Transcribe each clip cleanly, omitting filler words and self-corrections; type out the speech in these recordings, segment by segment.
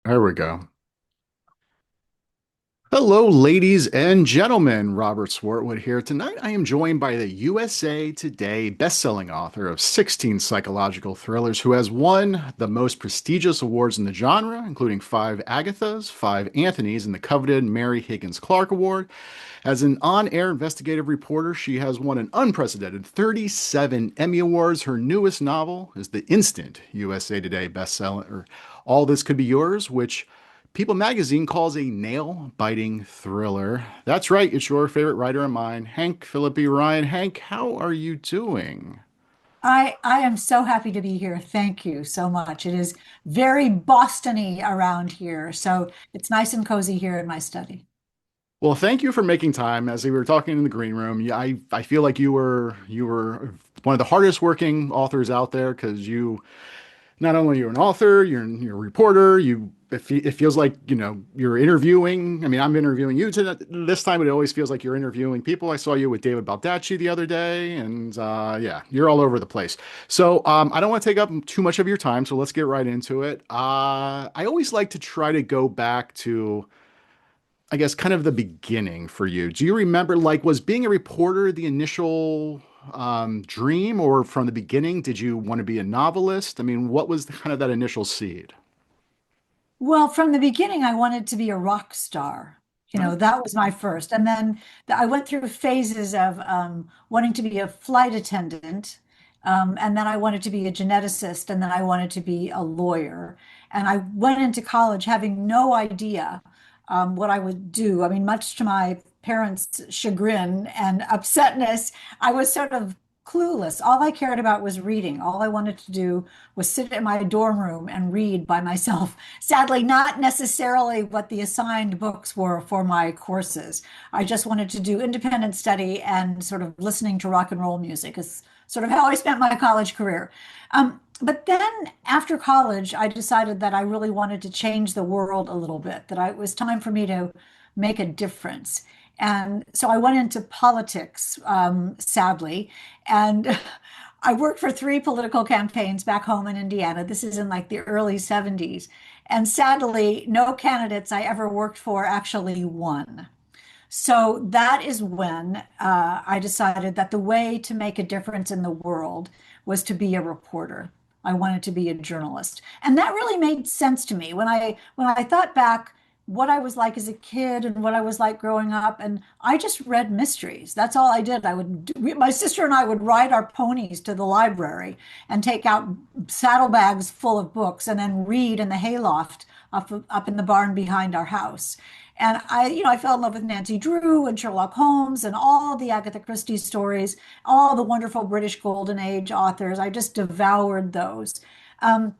There we go. Hello, ladies and gentlemen. Robert Swartwood here. Tonight, I am joined by the USA Today best-selling author of 16 psychological thrillers who has won the most prestigious awards in the genre, including 5 Agathas, 5 Anthonys, and the coveted Mary Higgins Clark Award. As an on-air investigative reporter, she has won an unprecedented 37 Emmy Awards. Her newest novel is the instant USA Today bestseller, All This Could Be Yours, which People magazine calls a nail-biting thriller. That's right, it's your favorite writer and mine, Hank Phillippi Ryan. Hank, how are you doing? I am so happy to be here. Thank you so much. It is very Boston-y around here, so it's nice and cozy here in my study. Well, thank you for making time. As we were talking in the green room, yeah, I feel like you were one of the hardest working authors out there because you not only you're an author, you're a reporter. It feels like you're interviewing. I mean, I'm interviewing you today. This time, it always feels like you're interviewing people. I saw you with David Baldacci the other day, and yeah, you're all over the place. So I don't want to take up too much of your time. So let's get right into it. I always like to try to go back to, I guess, kind of the beginning for you. Do you remember, like, was being a reporter the initial dream, or from the beginning, did you want to be a novelist? I mean, what was kind of that initial seed? Well, from the beginning, I wanted to be a rock star. Huh? That was my first. And then I went through phases of wanting to be a flight attendant. And then I wanted to be a geneticist. And then I wanted to be a lawyer. And I went into college having no idea what I would do. I mean, much to my parents' chagrin and upsetness, I was sort of clueless. All I cared about was reading. All I wanted to do was sit in my dorm room and read by myself. Sadly, not necessarily what the assigned books were for my courses. I just wanted to do independent study and sort of listening to rock and roll music is sort of how I spent my college career. But then after college, I decided that I really wanted to change the world a little bit, it was time for me to make a difference. And so I went into politics, sadly, and I worked for 3 political campaigns back home in Indiana. This is in like the early 70s. And sadly, no candidates I ever worked for actually won. So that is when I decided that the way to make a difference in the world was to be a reporter. I wanted to be a journalist. And that really made sense to me when I thought back what I was like as a kid and what I was like growing up. And I just read mysteries. That's all I did. My sister and I would ride our ponies to the library and take out saddlebags full of books and then read in the hayloft up in the barn behind our house. And I fell in love with Nancy Drew and Sherlock Holmes and all the Agatha Christie stories, all the wonderful British Golden Age authors. I just devoured those. Um,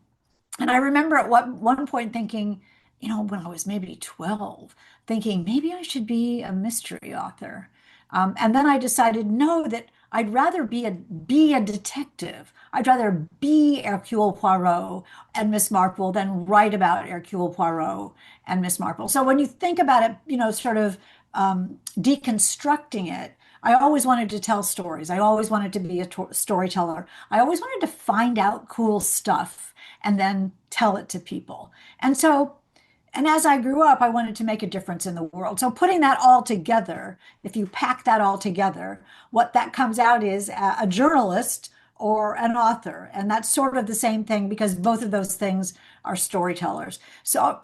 and I remember at one point thinking, when I was maybe 12, thinking maybe I should be a mystery author. And then I decided, no, that I'd rather be a detective. I'd rather be Hercule Poirot and Miss Marple than write about Hercule Poirot and Miss Marple. So when you think about it, sort of deconstructing it, I always wanted to tell stories. I always wanted to be a storyteller. I always wanted to find out cool stuff and then tell it to people. And so, and as I grew up, I wanted to make a difference in the world. So putting that all together, if you pack that all together, what that comes out is a journalist or an author. And that's sort of the same thing because both of those things are storytellers. So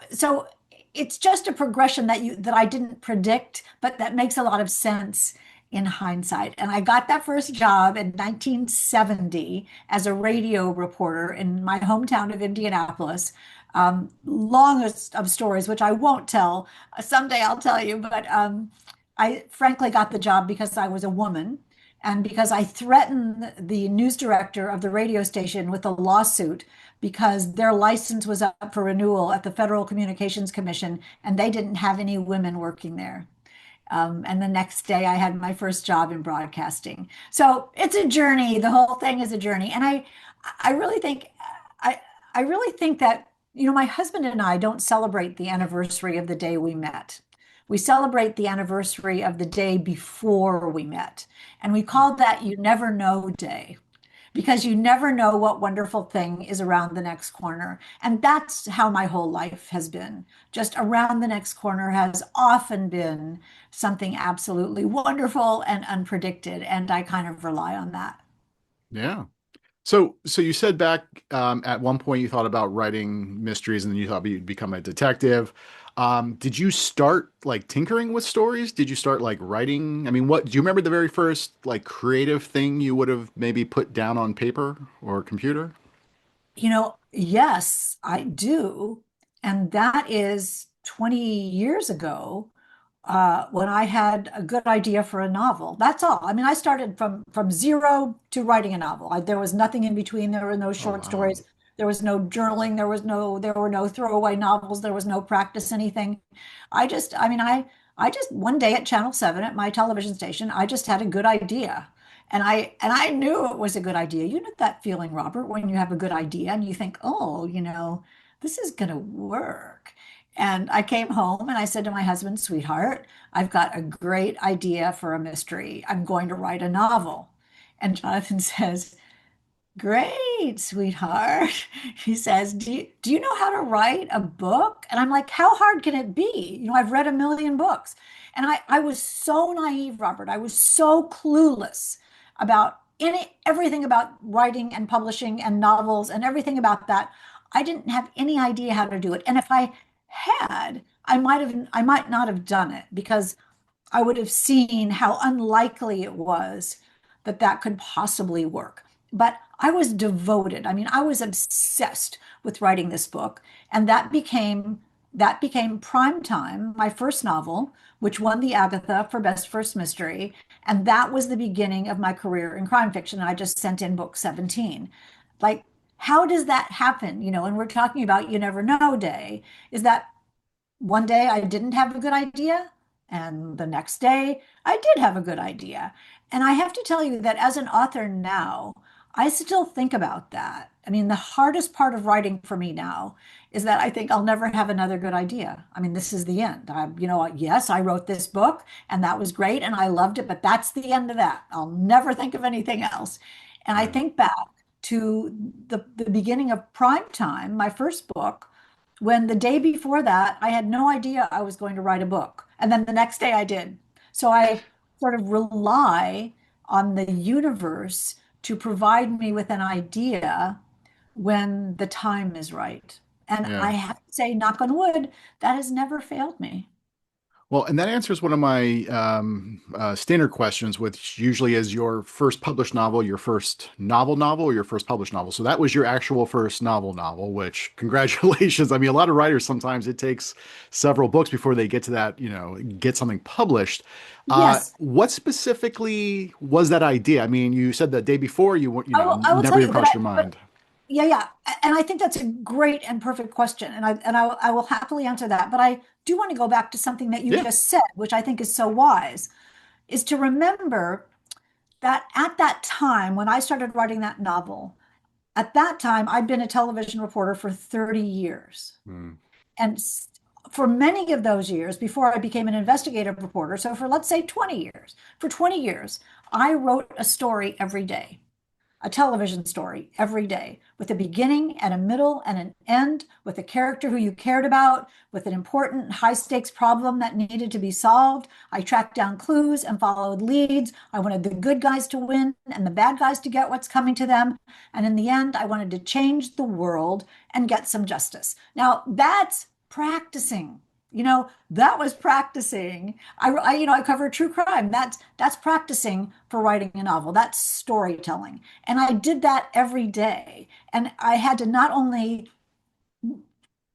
it's just a progression that I didn't predict, but that makes a lot of sense in hindsight. And I got that first job in 1970 as a radio reporter in my hometown of Indianapolis. Longest of stories, which I won't tell. Someday I'll tell you, but I frankly got the job because I was a woman and because I threatened the news director of the radio station with a lawsuit because their license was up for renewal at the Federal Communications Commission and they didn't have any women working there. And the next day I had my first job in broadcasting. So it's a journey. The whole thing is a journey. And I really think I I really think that, my husband and I don't celebrate the anniversary of the day we met. We celebrate the anniversary of the day before we met. And we call that You Never Know Day because you never know what wonderful thing is around the next corner. And that's how my whole life has been. Just around the next corner has often been something absolutely wonderful and unpredicted. And I kind of rely on that. Yeah. So you said back at one point you thought about writing mysteries and then you thought you'd become a detective. Did you start like tinkering with stories? Did you start like writing? I mean, what do you remember the very first like creative thing you would have maybe put down on paper or computer? Yes, I do. And that is 20 years ago, when I had a good idea for a novel. That's all. I mean, I started from zero to writing a novel. There was nothing in between. There were no Oh short wow. stories. There was no journaling. There were no throwaway novels. There was no practice anything. I just one day at Channel 7 at my television station, I just had a good idea. And I knew it was a good idea. You know that feeling, Robert, when you have a good idea and you think, oh, this is gonna work. And I came home and I said to my husband, sweetheart, I've got a great idea for a mystery. I'm going to write a novel. And Jonathan says, great, sweetheart. He says, do you know how to write a book? And I'm like, how hard can it be? I've read a million books. And I was so naive, Robert. I was so clueless about everything about writing and publishing and novels and everything about that. I didn't have any idea how to do it. And if I had, I might not have done it because I would have seen how unlikely it was that that could possibly work. But I was devoted. I mean, I was obsessed with writing this book, and that became Prime Time, my first novel, which won the Agatha for Best First Mystery, and that was the beginning of my career in crime fiction. I just sent in book 17. Like, how does that happen? And we're talking about You Never Know Day. Is that one day I didn't have a good idea, and the next day I did have a good idea. And I have to tell you that as an author now, I still think about that. I mean, the hardest part of writing for me now is that I think I'll never have another good idea. I mean, this is the end. Yes, I wrote this book and that was great and I loved it, but that's the end of that. I'll never think of anything else. And I Yeah. think back to the beginning of Prime Time, my first book, when the day before that, I had no idea I was going to write a book. And then the next day I did. So I sort of rely on the universe to provide me with an idea when the time is right. And Yeah. I have to say, knock on wood, that has never failed me. Well, and that answers one of my standard questions, which usually is your first published novel, your first novel, or your first published novel. So that was your actual first novel, which congratulations. I mean, a lot of writers, sometimes it takes several books before they get to that, get something published. Yes, What specifically was that idea? I mean, you said the day before I will never tell even you, crossed your mind. yeah, yeah. And I think that's a great and perfect question. And I will happily answer that. But I do want to go back to something that you Yeah. just said, which I think is so wise, is to remember that at that time, when I started writing that novel, at that time, I'd been a television reporter for 30 years. Hmm. And for many of those years, before I became an investigative reporter, so for let's say 20 years, for 20 years, I wrote a story every day, a television story every day, with a beginning and a middle and an end, with a character who you cared about, with an important high stakes problem that needed to be solved. I tracked down clues and followed leads. I wanted the good guys to win and the bad guys to get what's coming to them. And in the end, I wanted to change the world and get some justice. Now, that's practicing. That was practicing. I cover true crime. That's practicing for writing a novel. That's storytelling. And I did that every day. And I had to not only,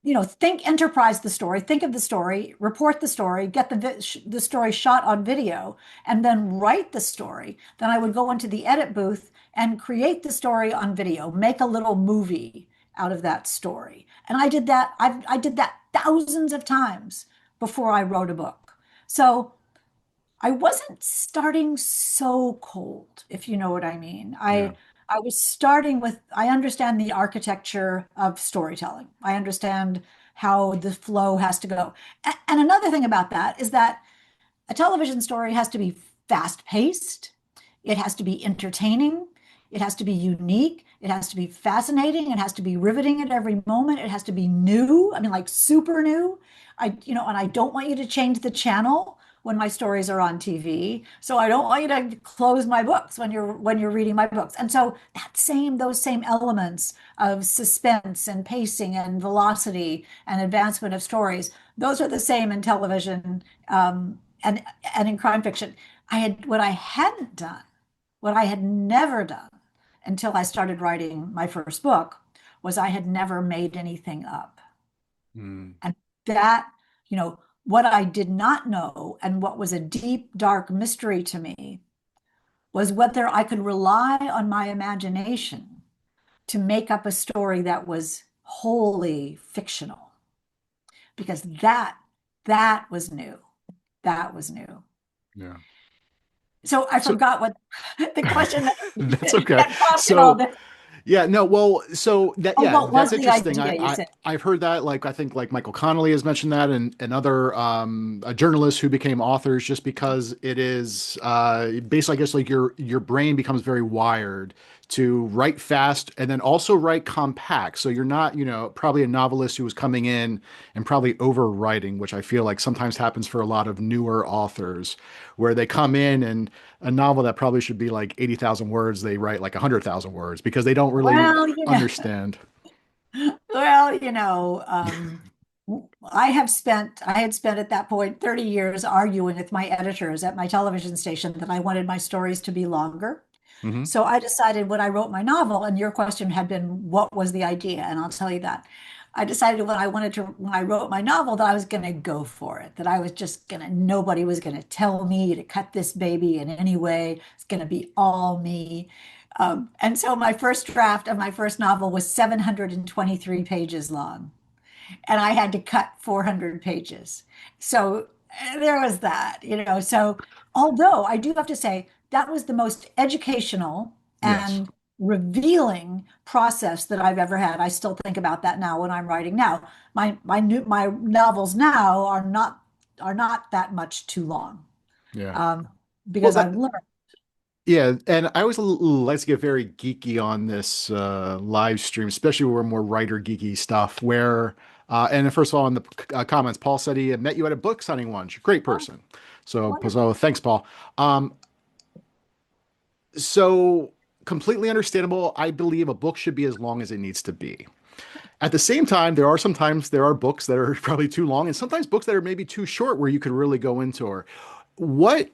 enterprise the story, think of the story, report the story, get the story shot on video, and then write the story. Then I would go into the edit booth and create the story on video, make a little movie out of that story. And I did that. I did that thousands of times before I wrote a book. So I wasn't starting so cold, if you know what I mean. Yeah. I was starting with, I understand the architecture of storytelling. I understand how the flow has to go. And another thing about that is that a television story has to be fast paced. It has to be entertaining. It has to be unique. It has to be fascinating. It has to be riveting at every moment. It has to be new. I mean, like super new. And I don't want you to change the channel when my stories are on TV. So I don't want you to close my books when you're reading my books. And so those same elements of suspense and pacing and velocity and advancement of stories, those are the same in television, and in crime fiction. What I hadn't done, what I had never done until I started writing my first book, was I had never made anything up. Mm, And that, what I did not know and what was a deep, dark mystery to me was whether I could rely on my imagination to make up a story that was wholly fictional. Because that was new. That was new. yeah. So I So forgot what the question that that's okay. prompted all So this. yeah, no, well, so that Oh, yeah, what that's was the interesting. idea you said? I've heard that like I think like Michael Connolly has mentioned that and other journalists who became authors just because it is basically I guess like your brain becomes very wired to write fast and then also write compact. So you're not, probably a novelist who was coming in and probably overwriting, which I feel like sometimes happens for a lot of newer authors where they come in and a novel that probably should be like 80,000 words, they write like 100,000 words because they don't really Well, understand. well, I had spent at that point 30 years arguing with my editors at my television station that I wanted my stories to be longer. Hmm. So I decided when I wrote my novel, and your question had been, what was the idea? And I'll tell you that. I decided when I wrote my novel, that I was going to go for it, that I was just going to, nobody was going to tell me to cut this baby in any way. It's going to be all me. And so my first draft of my first novel was 723 pages long, and I had to cut 400 pages. So there was that. So although I do have to say that was the most educational Yes. and revealing process that I've ever had. I still think about that now when I'm writing now. My novels now are not that much too long, Yeah. um, Well, because that, I've learned. yeah. And I always like to get very geeky on this live stream, especially where we're more writer geeky stuff where, and first of all, in the comments, Paul said he had met you at a book signing once. Great Oh, person. So wonderful. thanks, Paul. Um, so completely understandable. I believe a book should be as long as it needs to be. At the same time, there are books that are probably too long, and sometimes books that are maybe too short where you could really go into or what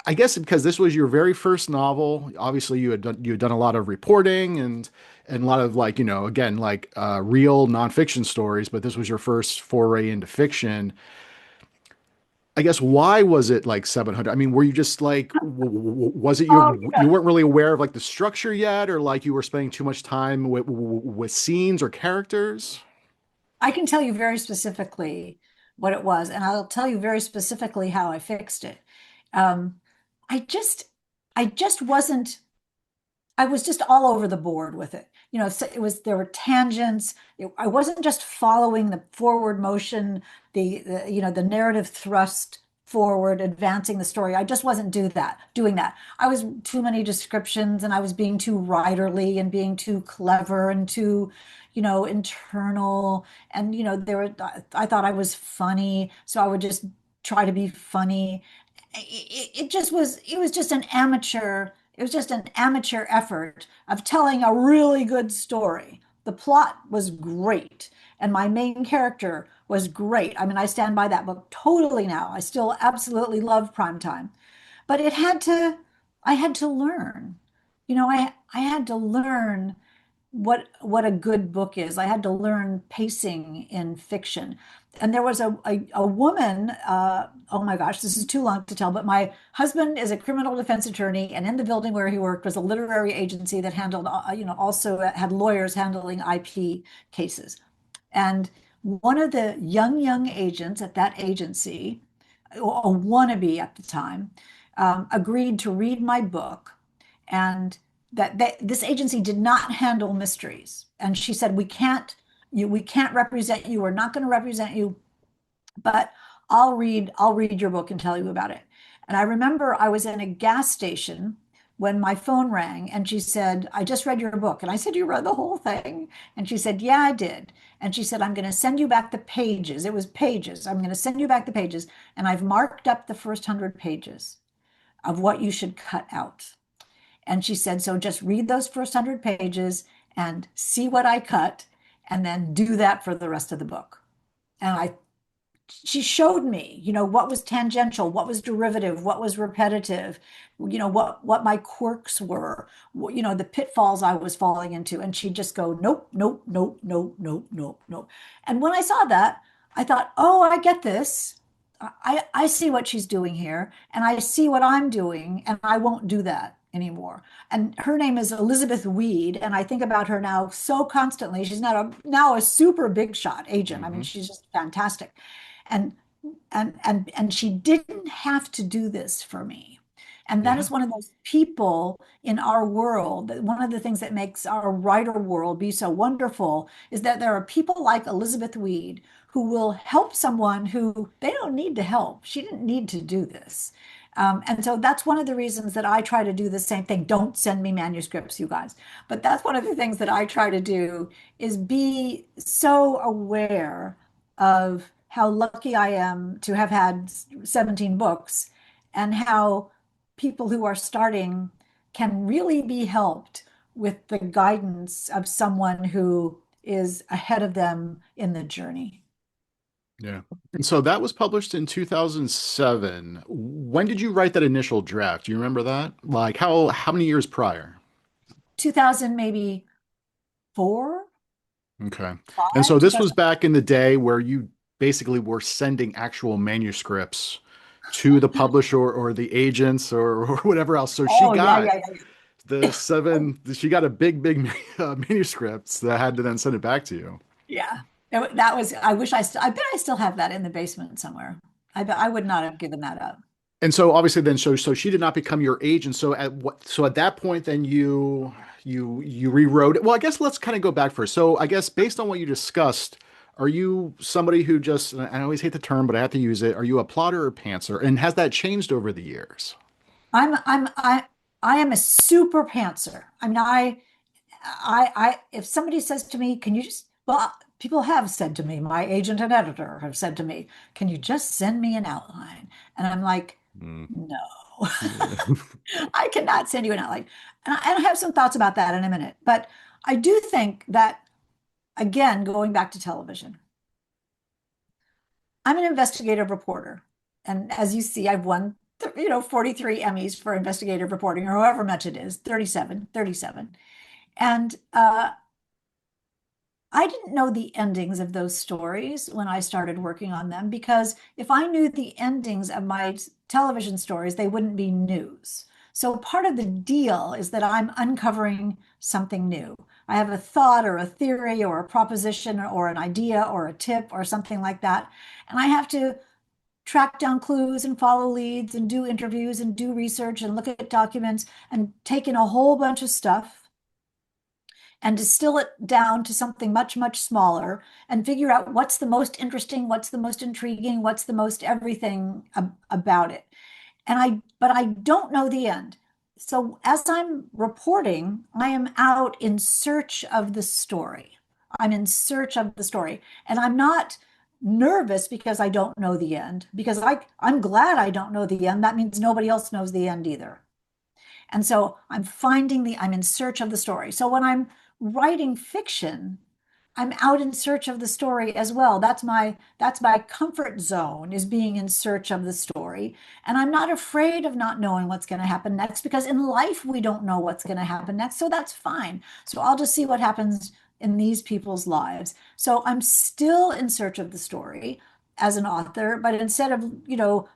I guess because this was your very first novel, obviously you had done a lot of reporting and a lot of like, again, like real nonfiction stories, but this was your first foray into fiction. I guess why was it like 700? I mean, were you just like, was it Oh, you weren't really aware of like the structure yet, or like you were spending too much time with scenes or characters? I can tell you very specifically what it was, and I'll tell you very specifically how I fixed it. Um, I just, I just wasn't. I was just all over the board with it. So there were tangents. I wasn't just following the forward motion, the narrative thrust forward, advancing the story. I just wasn't doing that. I was too many descriptions, and I was being too writerly and being too clever and too, internal. And, I thought I was funny, so I would just try to be funny. It was just an amateur effort of telling a really good story. The plot was great, and my main character was great. I mean, I stand by that book totally now. I still absolutely love Primetime, but I had to learn. I had to learn what a good book is. I had to learn pacing in fiction. And there was a woman, oh my gosh, this is too long to tell, but my husband is a criminal defense attorney, and in the building where he worked was a literary agency that handled, also had lawyers handling IP cases. And one of the young agents at that agency, a wannabe at the time, agreed to read my book, and this agency did not handle mysteries. And she said, we can't represent you. We're not going to represent you, but I'll read your book and tell you about it. And I remember I was in a gas station when my phone rang and she said, I just read your book. And I said, You read the whole thing? And she said, Yeah, I did. And she said, I'm going to send you back the pages. It was pages. I'm going to send you back the pages. And I've marked up the first 100 pages of what you should cut out. And she said, So just read those first 100 pages and see what I cut, and then do that for the rest of the book. And she showed me, what was tangential, what was derivative, what was repetitive, what my quirks were, the pitfalls I was falling into. And she'd just go, nope, nope, nope, nope, nope, nope, nope. And when I saw that, I thought, oh, I get this. I see what she's doing here, and I see what I'm doing, and I won't do that anymore. And her name is Elizabeth Weed, and I think about her now so constantly. She's now a super big shot agent. I mean, Hmm. she's just fantastic. And and she didn't have to do this for me. And that Yeah. is one of those people in our world. One of the things that makes our writer world be so wonderful is that there are people like Elizabeth Weed who will help someone who they don't need to help. She didn't need to do this. And so that's one of the reasons that I try to do the same thing. Don't send me manuscripts, you guys. But that's one of the things that I try to do is be so aware of how lucky I am to have had 17 books and how people who are starting can really be helped with the guidance of someone who is ahead of them in the journey. Yeah. And so that was published in 2007. When did you write that initial draft? Do you remember that? Like how many years prior? 2000, maybe four, Okay. And so five, this was 2000. back in the day where you basically were sending actual manuscripts to the publisher or the agents or whatever else. So she Oh, yeah, got yeah, yeah. she got a big manuscripts that had to then send it back to you. Yeah. That was, I bet I still have that in the basement somewhere. I bet I would not have given that up. And so obviously then so she did not become your agent. So at that point then you rewrote it. Well, I guess let's kind of go back first. So I guess based on what you discussed, are you somebody who just, and I always hate the term, but I have to use it. Are you a plotter or pantser? And has that changed over the years? I'm I am a super pantser. I mean, if somebody says to me, can you just, well, people have said to me, my agent and editor have said to me, can you just send me an outline? And I'm like, Mm. no, Yeah. I cannot send you an outline. And I have some thoughts about that in a minute. But I do think that, again, going back to television, I'm an investigative reporter. And as you see, I've won, 43 Emmys for investigative reporting, or however much it is, 37. And I didn't know the endings of those stories when I started working on them because if I knew the endings of my television stories, they wouldn't be news. So part of the deal is that I'm uncovering something new. I have a thought or a theory or a proposition or an idea or a tip or something like that. And I have to track down clues and follow leads and do interviews and do research and look at documents and take in a whole bunch of stuff and distill it down to something much, much smaller and figure out what's the most interesting, what's the most intriguing, what's the most everything about it. But I don't know the end. So as I'm reporting, I am out in search of the story. I'm in search of the story. And I'm not nervous because I don't know the end, because I'm glad I don't know the end. That means nobody else knows the end either. And so I'm in search of the story. So when I'm writing fiction, I'm out in search of the story as well. That's my comfort zone is being in search of the story. And I'm not afraid of not knowing what's going to happen next because in life we don't know what's going to happen next. So that's fine. So I'll just see what happens in these people's lives. So I'm still in search of the story as an author, but instead of,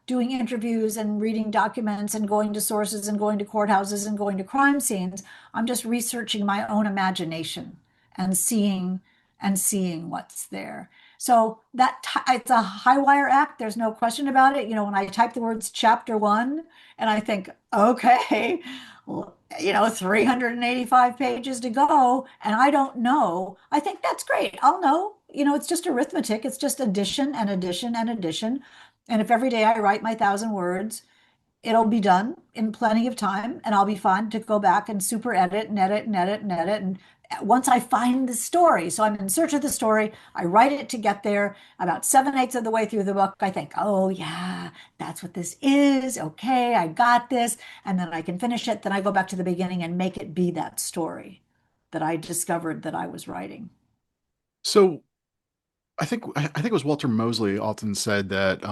doing interviews and reading documents and going to sources and going to courthouses and going to crime scenes, I'm just researching my own imagination and seeing what's there. So it's a high wire act. There's no question about it. When I type the words chapter one and I think, okay, 385 pages to go, and I don't know, I think that's great. I'll know. It's just arithmetic. It's just addition and addition and addition. And if every day I write my 1,000 words, it'll be done in plenty of time, and I'll be fine to go back and super edit and edit and edit and edit. And once I find the story, so I'm in search of the story, I write it to get there. About 7/8 of the way through the book, I think, oh yeah, that's what this is. Okay, I got this. And then I can finish it. Then I go back to the beginning and make it be that story that I discovered that I was writing. So I think it was Walter Mosley often said that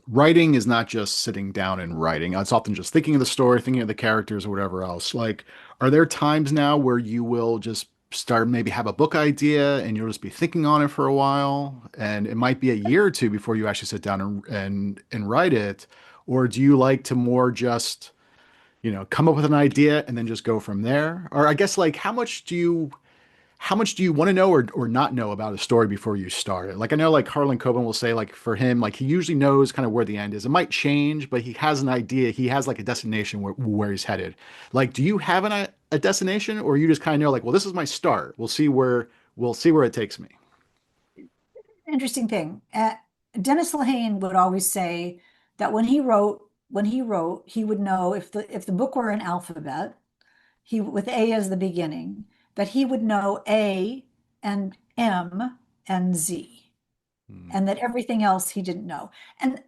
writing is not just sitting down and writing. It's often just thinking of the story, thinking of the characters or whatever else. Like, are there times now where you will just start maybe have a book idea and you'll just be thinking on it for a while and it might be a year or two before you actually sit down and write it? Or do you like to more just, come up with an idea and then just go from there? Or I guess like how much do you want to know or not know about a story before you start it? Like I know like Harlan Coben will say like for him, like he usually knows kind of where the end is. It might change, but he has an idea. He has like a destination where he's headed. Like, do you have a destination or you just kind of know like, well, this is my start. We'll see where it takes me. Interesting thing. Dennis Lehane would always say that when he wrote, he would know if the book were an alphabet, he with A as the beginning, that he would know A and M and Z, Hmm. and that everything else he didn't know. And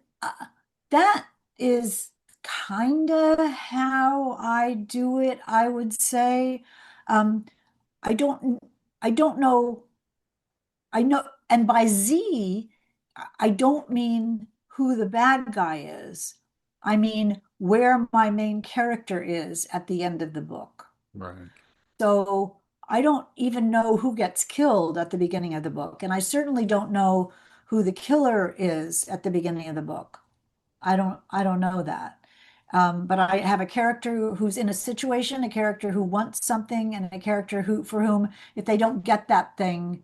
that is kind of how I do it, I would say. Um, I don't know. I know, and by Z, I don't mean who the bad guy is. I mean where my main character is at the end of the book. Right. So I don't even know who gets killed at the beginning of the book. And I certainly don't know who the killer is at the beginning of the book. I don't know that. But I have a character who's in a situation, a character who wants something, and a character who for whom, if they don't get that thing,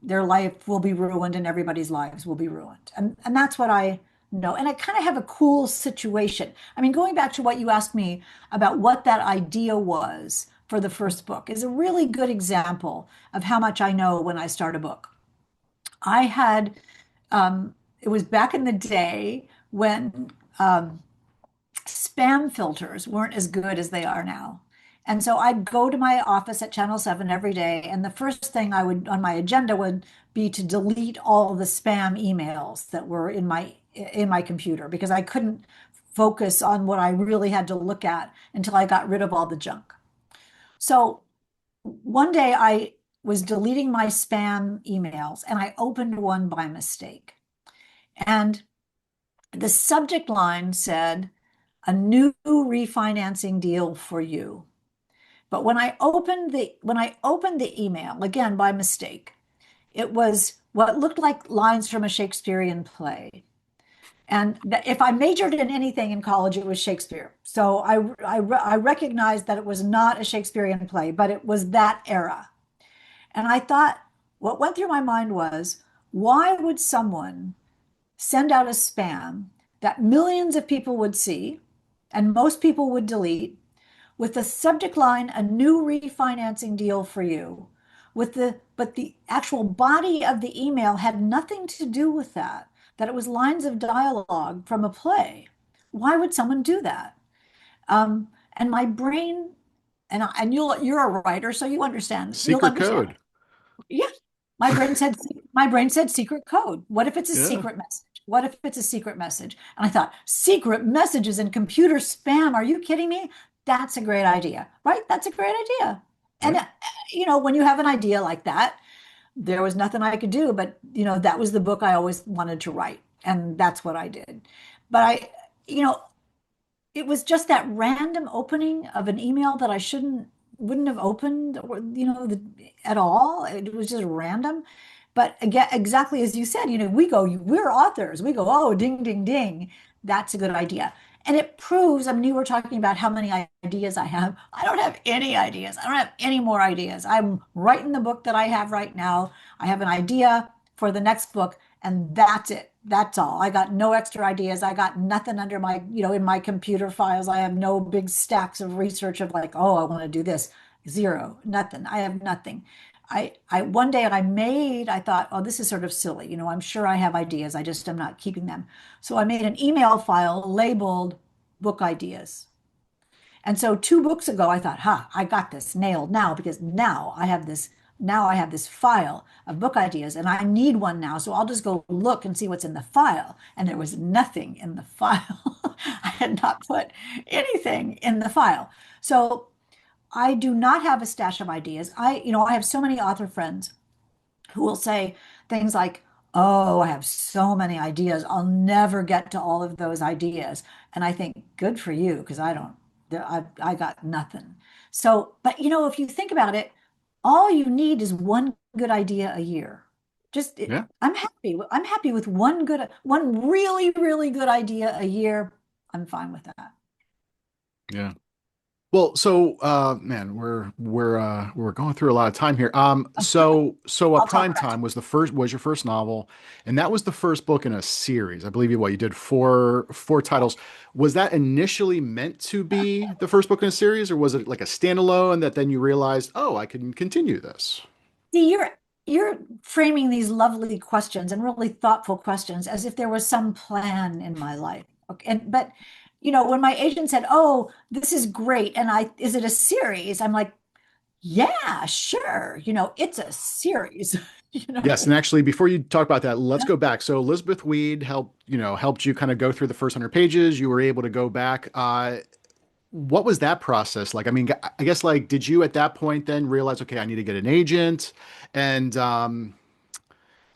their life will be ruined and everybody's lives will be ruined. And that's what I know. And I kind of have a cool situation. I mean, going back to what you asked me about what that idea was for the first book is a really good example of how much I know when I start a book. I had, it was back in the day when spam filters weren't as good as they are now. And so I'd go to my office at Channel 7 every day, and the first thing I would on my agenda would be to delete all the spam emails that were in my computer because I couldn't focus on what I really had to look at until I got rid of all the junk. So one day I was deleting my spam emails and I opened one by mistake. And the subject line said, a new refinancing deal for you. But when I opened the email again by mistake, it was what looked like lines from a Shakespearean play. And if I majored in anything in college, it was Shakespeare. So I recognized that it was not a Shakespearean play, but it was that era. And I thought, what went through my mind was, why would someone send out a spam that millions of people would see and most people would delete with the subject line, a new refinancing deal for you, but the actual body of the email had nothing to do with that, that it was lines of dialogue from a play. Why would someone do that? And my brain, and you're a writer, so you understand. You'll Secret understand. code. Yeah. My brain said secret code. What if it's a Yeah. secret message? What if it's a secret message? And I thought, secret messages and computer spam. Are you kidding me? That's a great idea, right? That's a great idea. And Right. when you have an idea like that, there was nothing I could do, but that was the book I always wanted to write, and that's what I did. But you know, it was just that random opening of an email that I shouldn't wouldn't have opened or at all. It was just random. But again, exactly as you said, we're authors. We go, oh, ding, ding, ding. That's a good idea. And it proves, I mean, you were talking about how many ideas I have. I don't have any ideas. I don't have any more ideas. I'm writing the book that I have right now. I have an idea for the next book, and that's it. That's all. I got no extra ideas. I got nothing under in my computer files. I have no big stacks of research of like, oh, I want to do this. Zero, nothing. I have nothing. one day I thought, oh, this is sort of silly. I'm sure I have ideas. I just am not keeping them. So I made an email file labeled book ideas. And so 2 books ago, I thought, I got this nailed now because now I have this file of book ideas and I need one now. So I'll just go look and see what's in the file. And there was nothing in the file. I had not put anything in the file. So I do not have a stash of ideas. I have so many author friends who will say things like, "Oh, I have so many ideas. I'll never get to all of those ideas." And I think, good for you, because I don't, I got nothing. So, but if you think about it, all you need is one good idea a year. Yeah. I'm happy. I'm happy with one really, really good idea a year. I'm fine with that. Yeah. Well, so man, we're going through a lot of time here. So a I'll talk prime about time was your first novel, and that was the first book in a series. I believe you did four titles. Was that initially meant to be the first book in a series, or was it like a standalone that then you realized, oh, I can continue this? See, you're framing these lovely questions and really thoughtful questions as if there was some plan in my life. Okay. But when my agent said, "Oh, this is great," and is it a series? I'm like, "Yeah, sure. It's a series." You Yes, know. and actually, before you talk about that, let's go back. So Elizabeth Weed helped you kind of go through the first 100 pages. You were able to go back. What was that process like? I mean, I guess like, did you at that point then realize, okay, I need to get an agent? And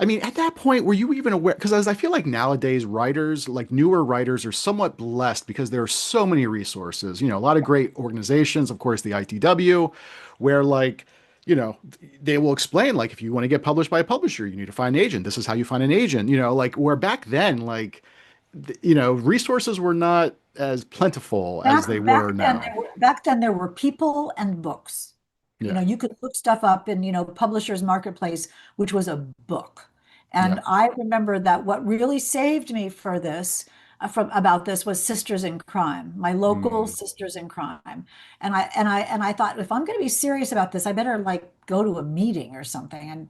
I mean, at that point, were you even aware? Because as I feel like nowadays, writers, like newer writers, are somewhat blessed because there are so many resources. A lot of great organizations, of course, the ITW, where like, they will explain like if you want to get published by a publisher, you need to find an agent. This is how you find an agent. Like where back then, like, resources were not as plentiful as they were now. Back then there were people and books. Yeah. You could look stuff up in, Publishers Marketplace, which was a book. Yeah. And I remember that what really saved me for this, from about this, was Sisters in Crime, my local Mm. Sisters in Crime. And I thought, if I'm going to be serious about this, I better like go to a meeting or something and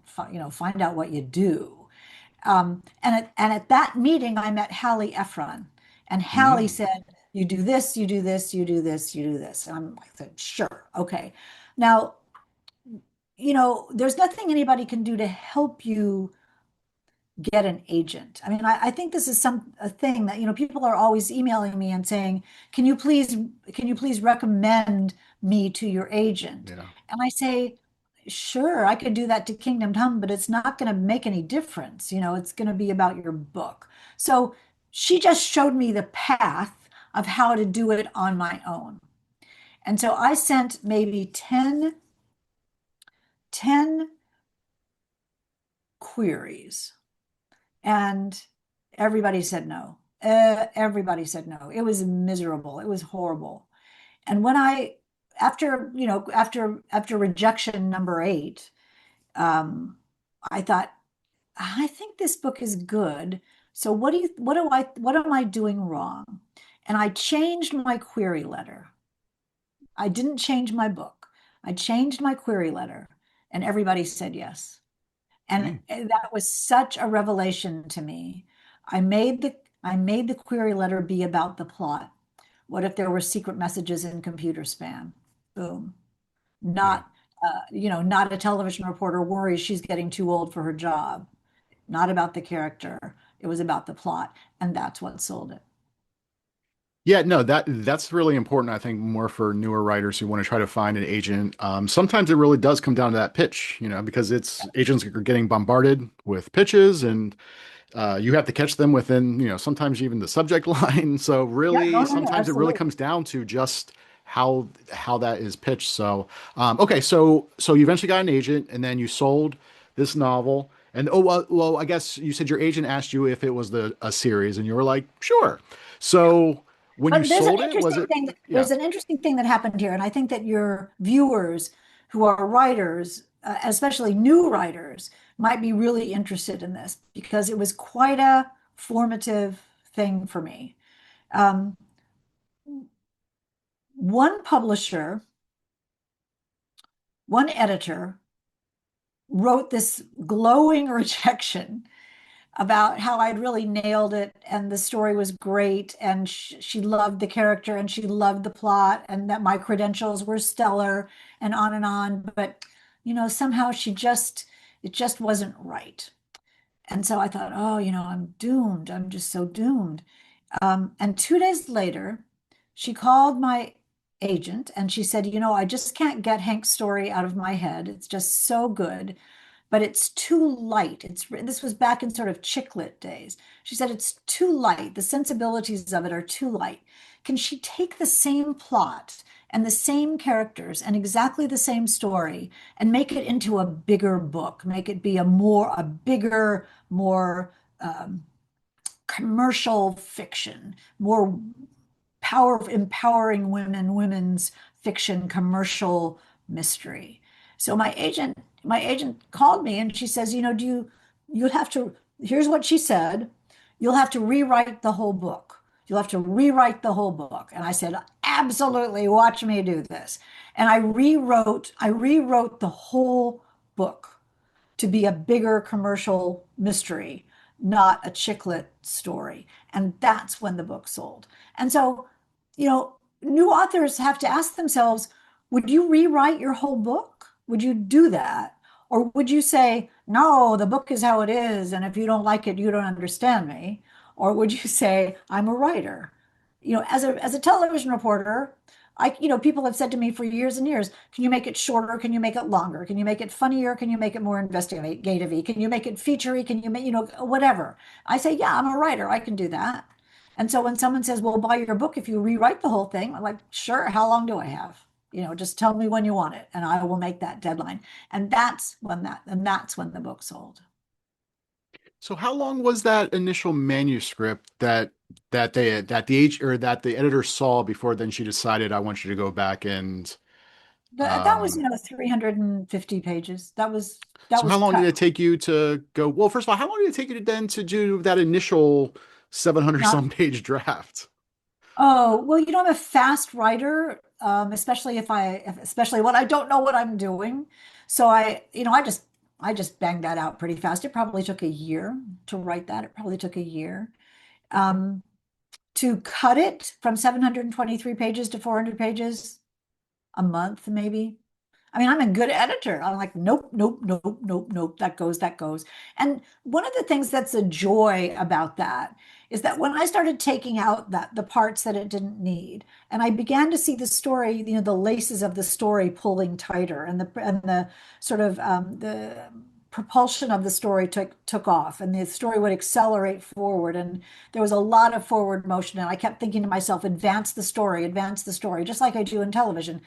find out what you do. And at that meeting, I met Hallie Ephron, and Hallie Mm. said, "You do this, you do this, you do this, you do this." And I said, "Sure, okay." Now, there's nothing anybody can do to help you get an agent. I mean, I think this is a thing that, people are always emailing me and saying, can you please recommend me to your agent? Yeah. And I say, sure, I could do that to Kingdom Come, but it's not going to make any difference. It's going to be about your book. So she just showed me the path of how to do it on my own. And so I sent maybe 10 queries. And everybody said no. Everybody said no. It was miserable. It was horrible. And after rejection number 8, um, I thought, I think this book is good. So what am I doing wrong? And I changed my query letter. I didn't change my book. I changed my query letter, and everybody said yes. And Mm. that was such a revelation to me. I made the query letter be about the plot. What if there were secret messages in computer spam? Boom. Yeah. Not a television reporter worries she's getting too old for her job. Not about the character. It was about the plot, and that's what sold it. Yeah, no, that's really important, I think, more for newer writers who want to try to find an agent. Sometimes it really does come down to that pitch, because it's agents are getting bombarded with pitches and you have to catch them within, sometimes even the subject line. So Yeah, really, no, no, no, sometimes it really absolutely. comes down to just how that is pitched. So, okay, so you eventually got an agent, and then you sold this novel. And oh well, I guess you said your agent asked you if it was a series, and you were like, sure. So when you But sold it, was it? Yeah, there's an interesting thing that happened here, and I think that your viewers who are writers, especially new writers, might be really interested in this because it was quite a formative thing for me. Um, one publisher, one editor wrote this glowing rejection about how I'd really nailed it and the story was great and she loved the character and she loved the plot and that my credentials were stellar and on and on. But, somehow it just wasn't right. And so I thought, oh, I'm doomed. I'm just so doomed. And 2 days later, she called my agent and she said, I just can't get Hank's story out of my head. It's just so good, but it's too light. This was back in sort of chick lit days. She said it's too light. The sensibilities of it are too light. Can she take the same plot and the same characters and exactly the same story and make it into a bigger book, make it be a bigger, more commercial fiction, more empowering women's fiction, commercial mystery. So my agent called me and she says, you'll have to, here's what she said, you'll have to rewrite the whole book. You'll have to rewrite the whole book. And I said, absolutely, watch me do this. And I rewrote the whole book to be a bigger commercial mystery, not a chick lit story. And that's when the book sold. And so, new authors have to ask themselves, would you rewrite your whole book? Would you do that? Or would you say, no, the book is how it is, and if you don't like it, you don't understand me? Or would you say, I'm a writer? As a television reporter, people have said to me for years and years, can you make it shorter? Can you make it longer? Can you make it funnier? Can you make it more investigative? Can you make it featurey? Can you make, whatever? I say, yeah, I'm a writer. I can do that. And so when someone says, well, buy your book if you rewrite the whole thing, I'm like, sure, how long do I have? Just tell me when you want it and I will make that deadline. And that's when the book sold. So how long was that initial manuscript that the editor saw before then she decided I want you to go back and That was, um 350 pages. That so how was long did cut. it take you to go, well, first of all, how long did it take you then to do that initial 700 Not some page draft? Oh, well, I'm a fast writer, especially when I don't know what I'm doing. So I just banged that out pretty fast. It probably took a year to write that. It probably took a year. Um, to cut it from 723 pages to 400 pages, a month maybe. I mean, I'm a good editor. I'm like, nope, nope, nope, nope, nope. That goes, that goes. And one of the things that's a joy about that is that when I started taking out the parts that it didn't need, and I began to see the story, the laces of the story pulling tighter, and the sort of the propulsion of the story took off, and the story would accelerate forward, and there was a lot of forward motion. And I kept thinking to myself, advance the story, just like I do in television.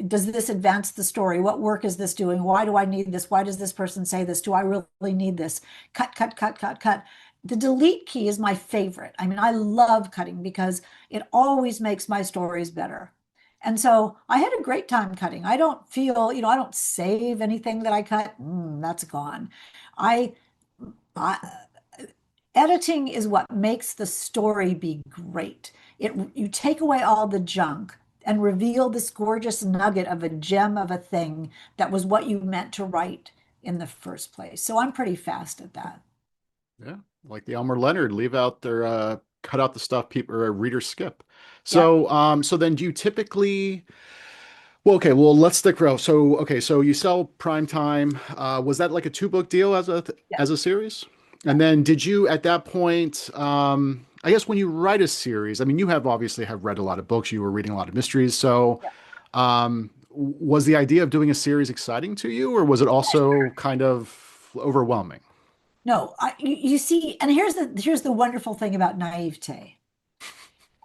Does this advance the story? What work is this doing? Why do I need this? Why does this person say this? Do I really need this? Cut, cut, cut, cut, cut. The delete key is my favorite. I mean, I love cutting because it always makes my stories better. And so I had a great time cutting. I don't feel, I don't save anything that I cut. That's gone. I, I Editing is what makes the story be great. You take away all the junk and reveal this gorgeous nugget of a gem of a thing that was what you meant to write in the first place. So I'm pretty fast at that. Yeah, like the Elmer Leonard, leave out their cut out the stuff people or readers skip. Yep. So then do you typically, well, okay, well, let's stick real. So okay, so you sell Prime Time. Was that like a two book deal Yeah. as a series? Yeah. And then did you at that point, I guess when you write a series, I mean, you have obviously have read a lot of books, you were reading a lot of mysteries. So Yeah. was the idea of doing a series exciting to you, or was it also kind of overwhelming? No, you see, and here's the wonderful thing about naivete.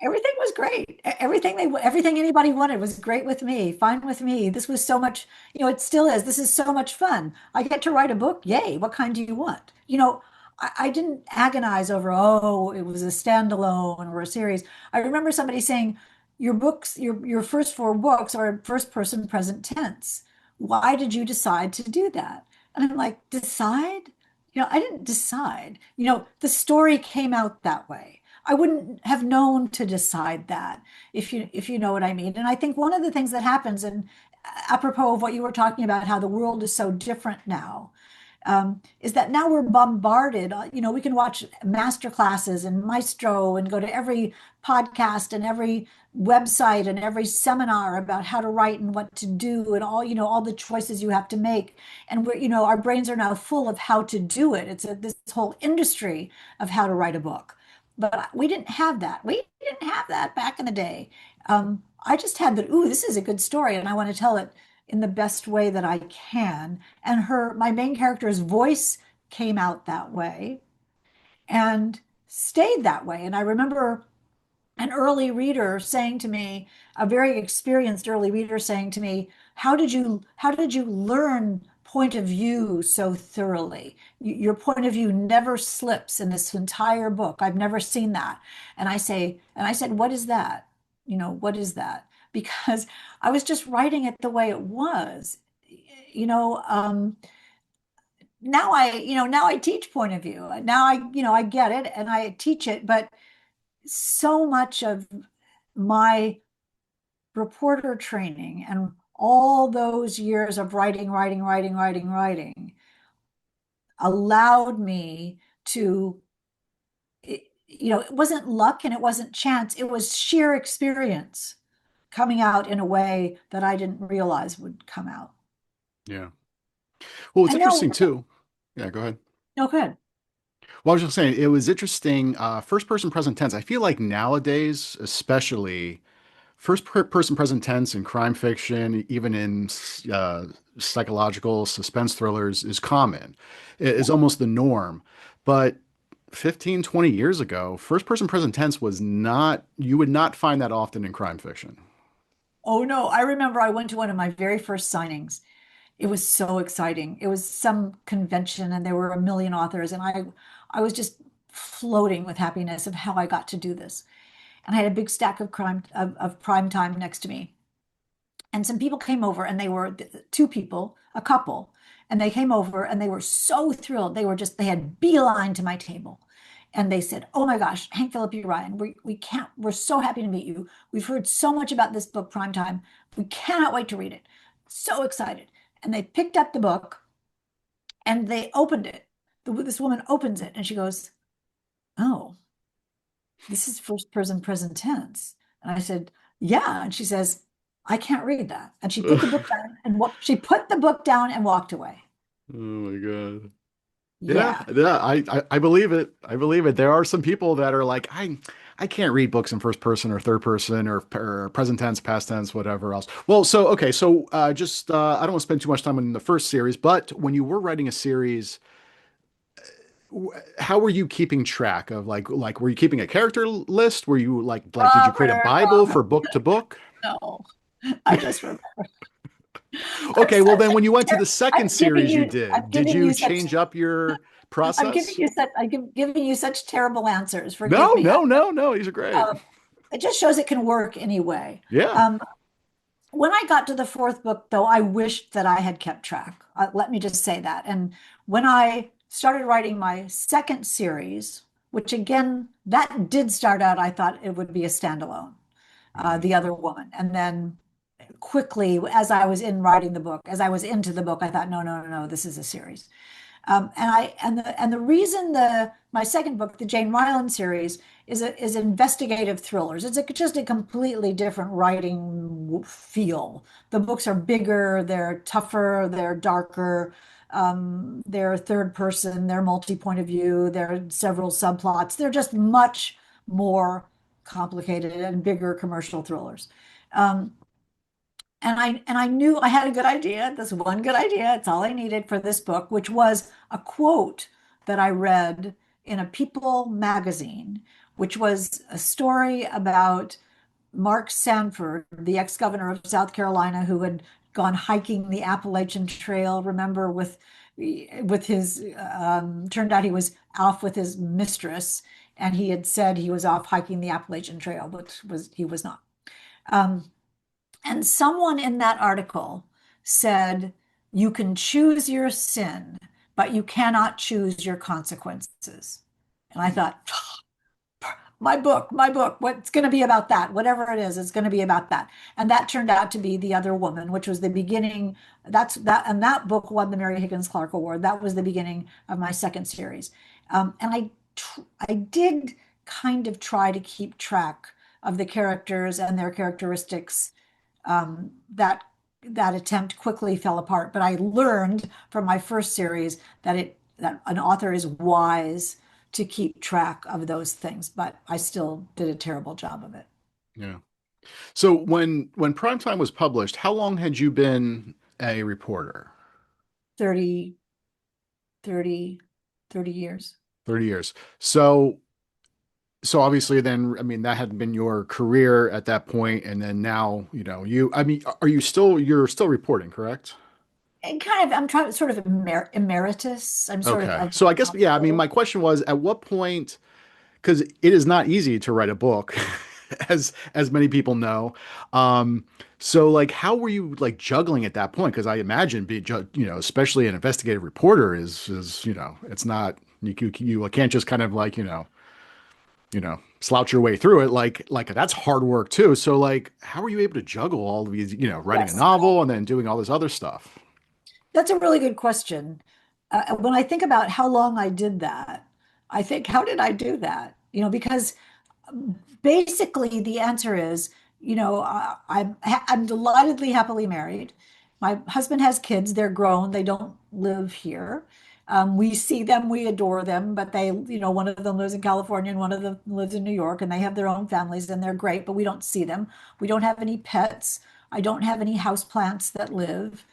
Everything was great. Everything anybody wanted was great with me, fine with me. This was so much, it still is. This is so much fun. I get to write a book. Yay. What kind do you want? I didn't agonize over, oh, it was a standalone or a series. I remember somebody saying, your first four books are first person present tense. Why did you decide to do that? And I'm like, decide? I didn't decide. The story came out that way. I wouldn't have known to decide that, if you know what I mean. And I think one of the things that happens, and apropos of what you were talking about, how the world is so different now, is that now we're bombarded. We can watch master classes and Maestro and go to every podcast and every website and every seminar about how to write and what to do and all the choices you have to make. And our brains are now full of how to do it. It's this whole industry of how to write a book. But we didn't have that. We didn't have that back in the day. I just had that, ooh, this is a good story, and I want to tell it in the best way that I can. And my main character's voice came out that way and stayed that way. And I remember an early reader saying to me, a very experienced early reader saying to me, how did you learn point of view so thoroughly? Your point of view never slips in this entire book. I've never seen that. And I said, what is that? What is that? Because I was just writing it the way it was. You know, now I teach point of view. Now I get it and I teach it, but so much of my reporter training and all those years of writing allowed me to, it wasn't luck and it wasn't chance, it was sheer experience coming out in a way that I didn't realize would come out. Yeah. Well, it's I know, interesting too. Yeah, go ahead. no good. Well, I was just saying, it was interesting. First person present tense. I feel like nowadays, especially person present tense in crime fiction, even in psychological suspense thrillers, is common. It is almost the norm. But 15, 20 years ago, first person present tense was not, you would not find that often in crime fiction. Oh no, I remember I went to one of my very first signings. It was so exciting. It was some convention and there were a million authors and I was just floating with happiness of how I got to do this. And I had a big stack of prime time next to me. And some people came over and they were two people, a couple, and they came over and they were so thrilled. They had beeline to my table. And they said, "Oh my gosh, Hank Phillippi Ryan, we're so happy to meet you. We've heard so much about this book, Primetime. We cannot wait to read it. So excited." And they picked up the book and they opened it. This woman opens it and she goes, "Oh, this is first person present tense." And I said, "Yeah." And she says, "I can't read that." And she put the book down and she put the book down and walked away. Oh my God. Yeah, Yeah. yeah, I believe it. I believe it. There are some people that are like, I can't read books in first person or third person or present tense, past tense, whatever else. Well, so okay, so just I don't want to spend too much time on the first series, but when you were writing a series, how were you keeping track of like were you keeping a character list? Were you like did you create a Robert, Bible for Robert, book to book? no. I just remember. I'm Okay, well such then when you went to a the second series you I'm did giving you you such change up your process? giving you such terrible answers. Forgive No, me. no, no, no, these are great. Um, it just shows it can work anyway. Yeah. Um, when I got to the fourth book, though, I wished that I had kept track. Let me just say that. And when I started writing my second series, which again, that did start out, I thought it would be a standalone, Mhm. The Other Woman. And then quickly, as I was as I was into the book, I thought, no, no, no, no, this is a series. And the reason my second book, the Jane Ryland series, is investigative thrillers. It's just a completely different writing feel. The books are bigger, they're tougher, they're darker, they're third person, they're multi-point of view, there are several subplots. They're just much more complicated and bigger commercial thrillers. Um, and I knew I had a good idea, this one good idea. It's all I needed for this book, which was a quote that I read in a People magazine, which was a story about Mark Sanford, the ex-governor of South Carolina, who had gone hiking the Appalachian Trail. Remember, with his turned out he was off with his mistress, and he had said he was off hiking the Appalachian Trail, but he was not. Um, and someone in that article said, you can choose your sin, but you cannot choose your consequences. And I thought, my book, what's going to be about that? Whatever it is, it's going to be about that. And that turned out to be The Other Woman, which was the beginning. And that book won the Mary Higgins Clark Award. That was the beginning of my second series. And I did kind of try to keep track of the characters and their characteristics. That attempt quickly fell apart, but I learned from my first series that an author is wise to keep track of those things, but I still did a terrible job of it. Yeah. So when Primetime was published, how long had you been a reporter? 30, 30, 30 years. 30 years. So obviously then, I mean, that had been your career at that point, and then now, I mean, you're still reporting, correct? And kind of, I'm trying sort of emeritus. I'm sort of Okay. a So I guess, yeah, I mean, my question was at what point, because it is not easy to write a book, as many people know. Um, so like how were you like juggling at that point? Because I imagine especially an investigative reporter is, it's not you can't just kind of like, slouch your way through it. Like that's hard work too. So like how were you able to juggle all of these, writing a yes. novel and then doing all this other stuff? That's a really good question. When I think about how long I did that, I think, how did I do that? Because basically the answer is, I'm delightedly happily married. My husband has kids. They're grown. They don't live here. We see them, we adore them, but one of them lives in California and one of them lives in New York, and they have their own families and they're great, but we don't see them. We don't have any pets. I don't have any house plants that live.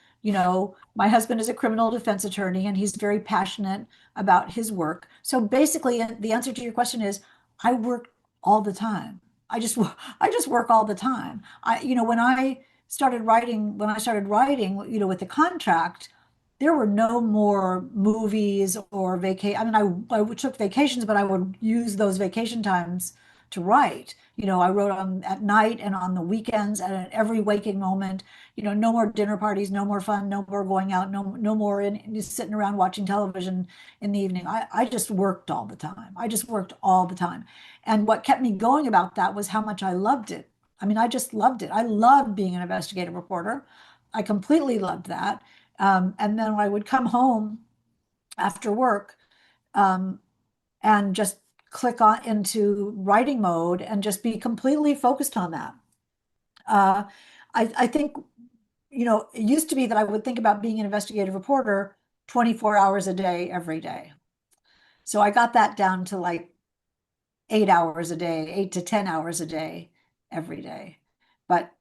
My husband is a criminal defense attorney and he's very passionate about his work. So basically, the answer to your question is I work all the time. I just work all the time. When I started writing, with the contract, there were no more movies or vacation. I mean, I took vacations, but I would use those vacation times to write. I wrote on at night and on the weekends and at every waking moment. No more dinner parties, no more fun, no more going out, no more just sitting around watching television in the evening. I just worked all the time. I just worked all the time. And what kept me going about that was how much I loved it. I mean, I just loved it. I loved being an investigative reporter. I completely loved that. And then I would come home after work, um, and just click on into writing mode and just be completely focused on that. Uh, I think, it used to be that I would think about being an investigative reporter 24 hours a day, every day. So I got that down to like 8 hours a day, 8 to 10 hours a day, every day. But,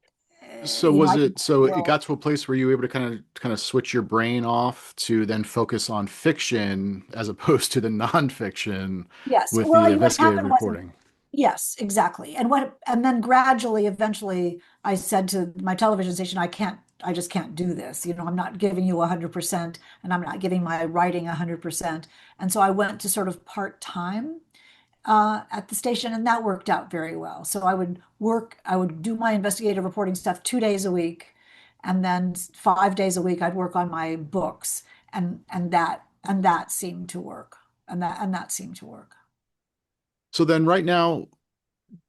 So was I could, it so it well, got to a place where you were able to kind of switch your brain off to then focus on fiction as opposed to the nonfiction yes. with the Well, what investigative happened was, reporting? yes, exactly. And then gradually, eventually, I said to my television station, I just can't do this. I'm not giving you 100% and I'm not giving my writing 100%. And so I went to sort of part-time at the station, and that worked out very well. So I would do my investigative reporting stuff 2 days a week, and then 5 days a week I'd work on my books, and that seemed to work, and that seemed to work. So then right now,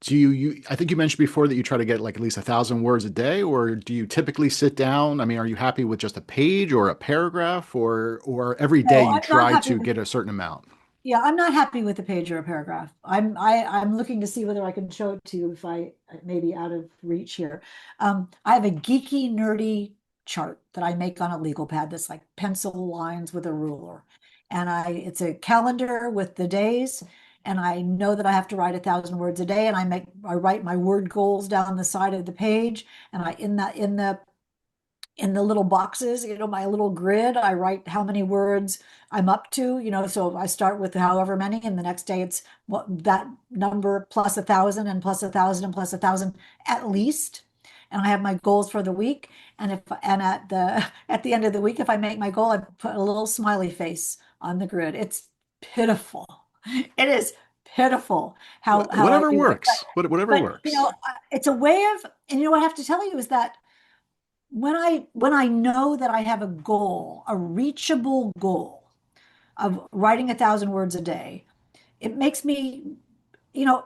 I think you mentioned before that you try to get like at least 1,000 words a day, or do you typically sit down? I mean, are you happy with just a page or a paragraph, or every day No, you I'm not try happy to with get a certain amount? Yeah, I'm not happy with a page or a paragraph. I'm looking to see whether I can show it to you if I may be out of reach here. I have a geeky, nerdy chart that I make on a legal pad that's like pencil lines with a ruler. And it's a calendar with the days, and I know that I have to write 1,000 words a day, and I write my word goals down the side of the page, and I in the little boxes, my little grid, I write how many words I'm up to, so I start with however many, and the next day it's that number plus 1,000 and plus 1,000 and plus 1,000 at least. And I have my goals for the week. And at the end of the week, if I make my goal, I put a little smiley face on the grid. It's pitiful. It is pitiful how I Whatever do it. works. Whatever But works. it's a way of, and what I have to tell you is that when I know that I have a goal, a reachable goal of writing 1,000 words a day, it makes me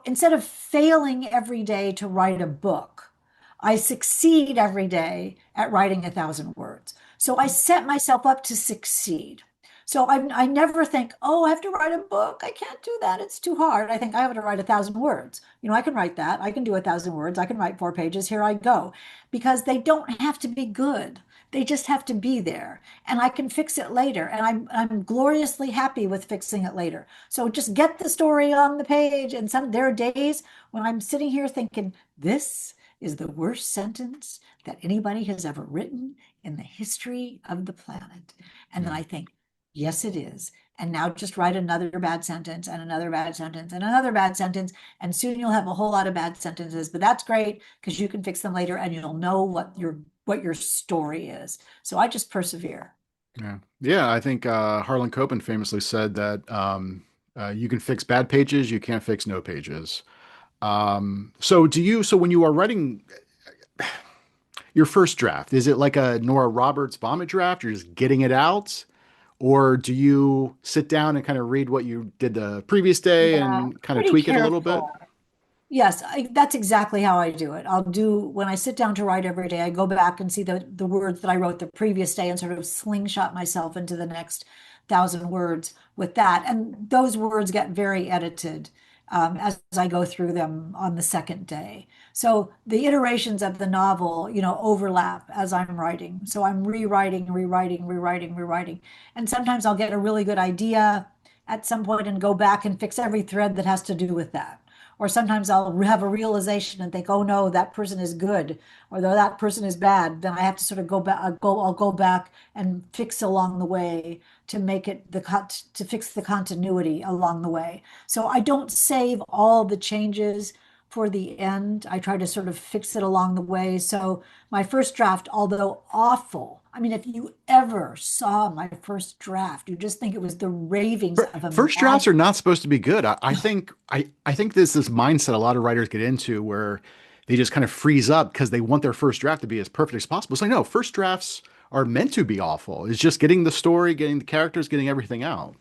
instead of failing every day to write a book, I succeed every day at writing 1,000 words. So I set myself up to succeed. So I never think, oh, I have to write a book. I can't do that. It's too hard. I think I have to write 1,000 words. I can write that. I can do 1,000 words. I can write 4 pages. Here I go. Because they don't have to be good. They just have to be there. And I can fix it later. And I'm gloriously happy with fixing it later. So just get the story on the page. And there are days when I'm sitting here thinking, this is the worst sentence that anybody has ever written in the history of the planet. And then Yeah. I think, yes, it is. And now just write another bad sentence and another bad sentence and another bad sentence. And soon you'll have a whole lot of bad sentences, but that's great because you can fix them later and you'll know what your story is. So I just persevere. Yeah. Yeah. I think Harlan Coben famously said that you can fix bad pages, you can't fix no pages. So when you are writing your first draft, is it like a Nora Roberts vomit draft? You're just getting it out? Or do you sit down and kind of read what you did the previous day Yeah, and kind of pretty tweak it a little bit? careful. Yes, that's exactly how I do it. When I sit down to write every day, I go back and see the words that I wrote the previous day and sort of slingshot myself into the next 1,000 words with that. And those words get very edited as I go through them on the second day. So the iterations of the novel, overlap as I'm writing. So I'm rewriting, rewriting, rewriting, rewriting. And sometimes I'll get a really good idea at some point and go back and fix every thread that has to do with that. Or sometimes I'll have a realization and think, oh no, that person is good, or though that person is bad. Then I have to sort of go back. I'll go back and fix along the way to make it to fix the continuity along the way. So I don't save all the changes for the end. I try to sort of fix it along the way. So my first draft, although awful, I mean, if you ever saw my first draft, you just think it was the ravings of a First drafts mad. are not supposed to be good. I think there's this mindset a lot of writers get into where they just kind of freeze up because they want their first draft to be as perfect as possible. It's like, no, first drafts are meant to be awful. It's just getting the story, getting the characters, getting everything out.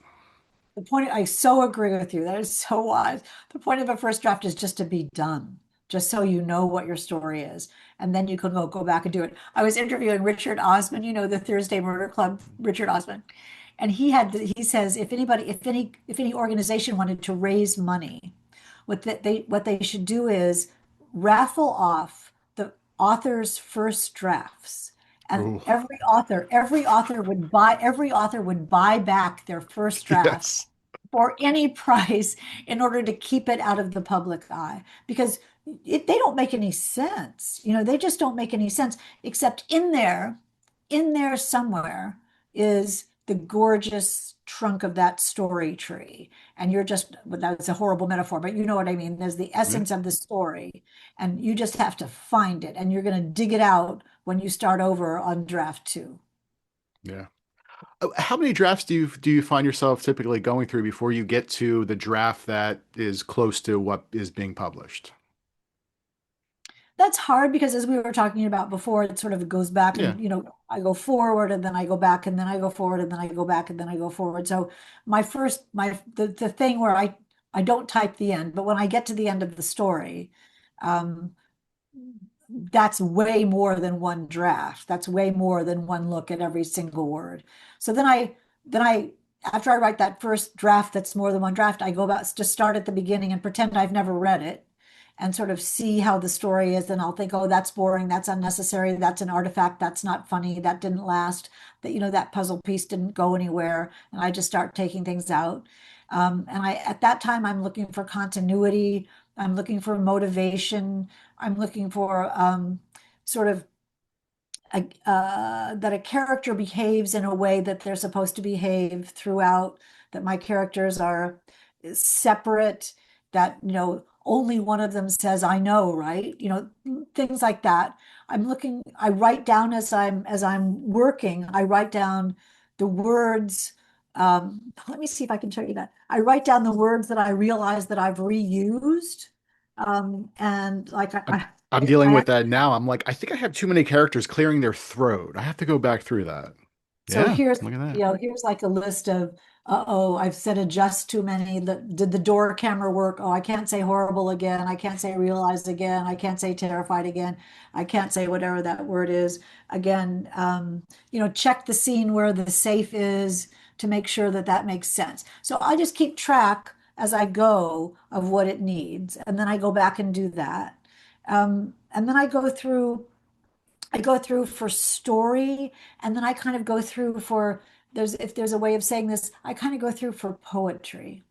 I so agree with you. That is so wise. The point of a first draft is just to be done, just so you know what your story is. And then you can go back and do it. I was interviewing Richard Osman, the Thursday Murder Club, Richard Osman. And he says if any organization wanted to raise money, what they should do is raffle off the author's first drafts. And Ooh, every author would buy back their first draft yes. for any price in order to keep it out of the public eye because they don't make any sense. They just don't make any sense, except in there somewhere is the gorgeous trunk of that story tree. And well, that's a horrible metaphor, but you know what I mean. There's the Yeah. essence of the story, and you just have to find it, and you're going to dig it out when you start over on draft two. Yeah. How many drafts do you find yourself typically going through before you get to the draft that is close to what is being published? That's hard because as we were talking about before, it sort of goes back Yeah. and, I go forward and then I go back and then I go forward and then I go back and then I go forward. So the thing where I don't type the end, but when I get to the end of the story, um, that's way more than one draft. That's way more than one look at every single word. So then I after I write that first draft that's more than one draft, I go back to start at the beginning and pretend I've never read it and sort of see how the story is. And I'll think, oh, that's boring, that's unnecessary, that's an artifact, that's not funny, that didn't last, that puzzle piece didn't go anywhere. And I just start taking things out. And at that time, I'm looking for continuity. I'm looking for motivation. I'm looking for sort of that a character behaves in a way that they're supposed to behave throughout, that my characters are separate, that, only one of them says, I know, right? Things like that. I write down as I'm working, I write down the words. Let me see if I can show you that. I write down the words that I realize that I've reused. And like I'm I, I'm I, dealing I with that now. I'm like, I think I have too many characters clearing their throat. I have to go back through that. So Yeah, here's, look at that. here's like a list of, uh-oh, I've said adjust too many. Did the door camera work? Oh, I can't say horrible again. I can't say realized again. I can't say terrified again. I can't say whatever that word is again. Check the scene where the safe is to make sure that that makes sense. So I just keep track as I go of what it needs, and then I go back and do that. And then I go through for story, and then I kind of go through for if there's a way of saying this, I kind of go through for poetry.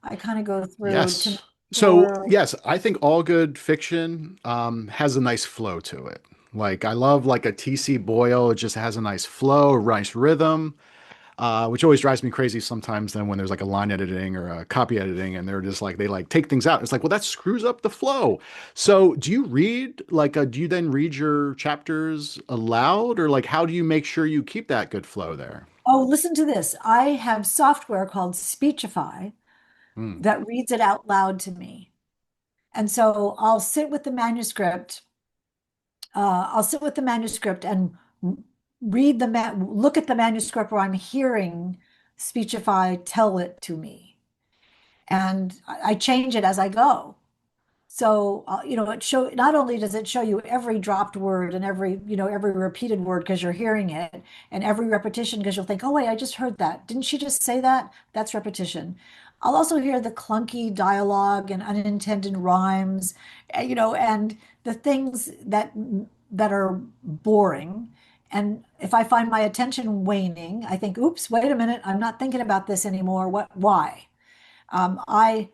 I kind of go through to make Yes. So, sure. yes, I think all good fiction has a nice flow to it. Like I love like a T.C. Boyle, it just has a nice flow, a nice rhythm. Which always drives me crazy sometimes then when there's like a line editing or a copy editing and they're just like they like take things out. It's like, well, that screws up the flow. So do you read like do you then read your chapters aloud or like how do you make sure you keep that good flow there? Oh, listen to this. I have software called Speechify Hmm. that reads it out loud to me. And so I'll sit with the manuscript. I'll sit with the manuscript and read look at the manuscript where I'm hearing Speechify tell it to me. And I change it as I go. So, not only does it show you every dropped word and every repeated word because you're hearing it, and every repetition because you'll think, oh, wait, I just heard that. Didn't she just say that? That's repetition. I'll also hear the clunky dialogue and unintended rhymes, and the things that are boring. And if I find my attention waning, I think, oops, wait a minute, I'm not thinking about this anymore. Why? I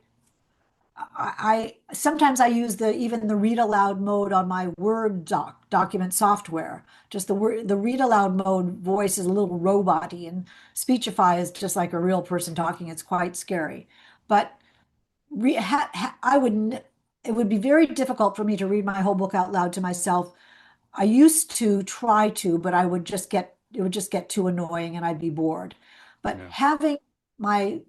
sometimes I use even the read aloud mode on my Word document software. Just the read aloud mode voice is a little robot-y, and Speechify is just like a real person talking. It's quite scary. But I would it would be very difficult for me to read my whole book out loud to myself. I used to try to, but it would just get too annoying and I'd be bored. But Yeah.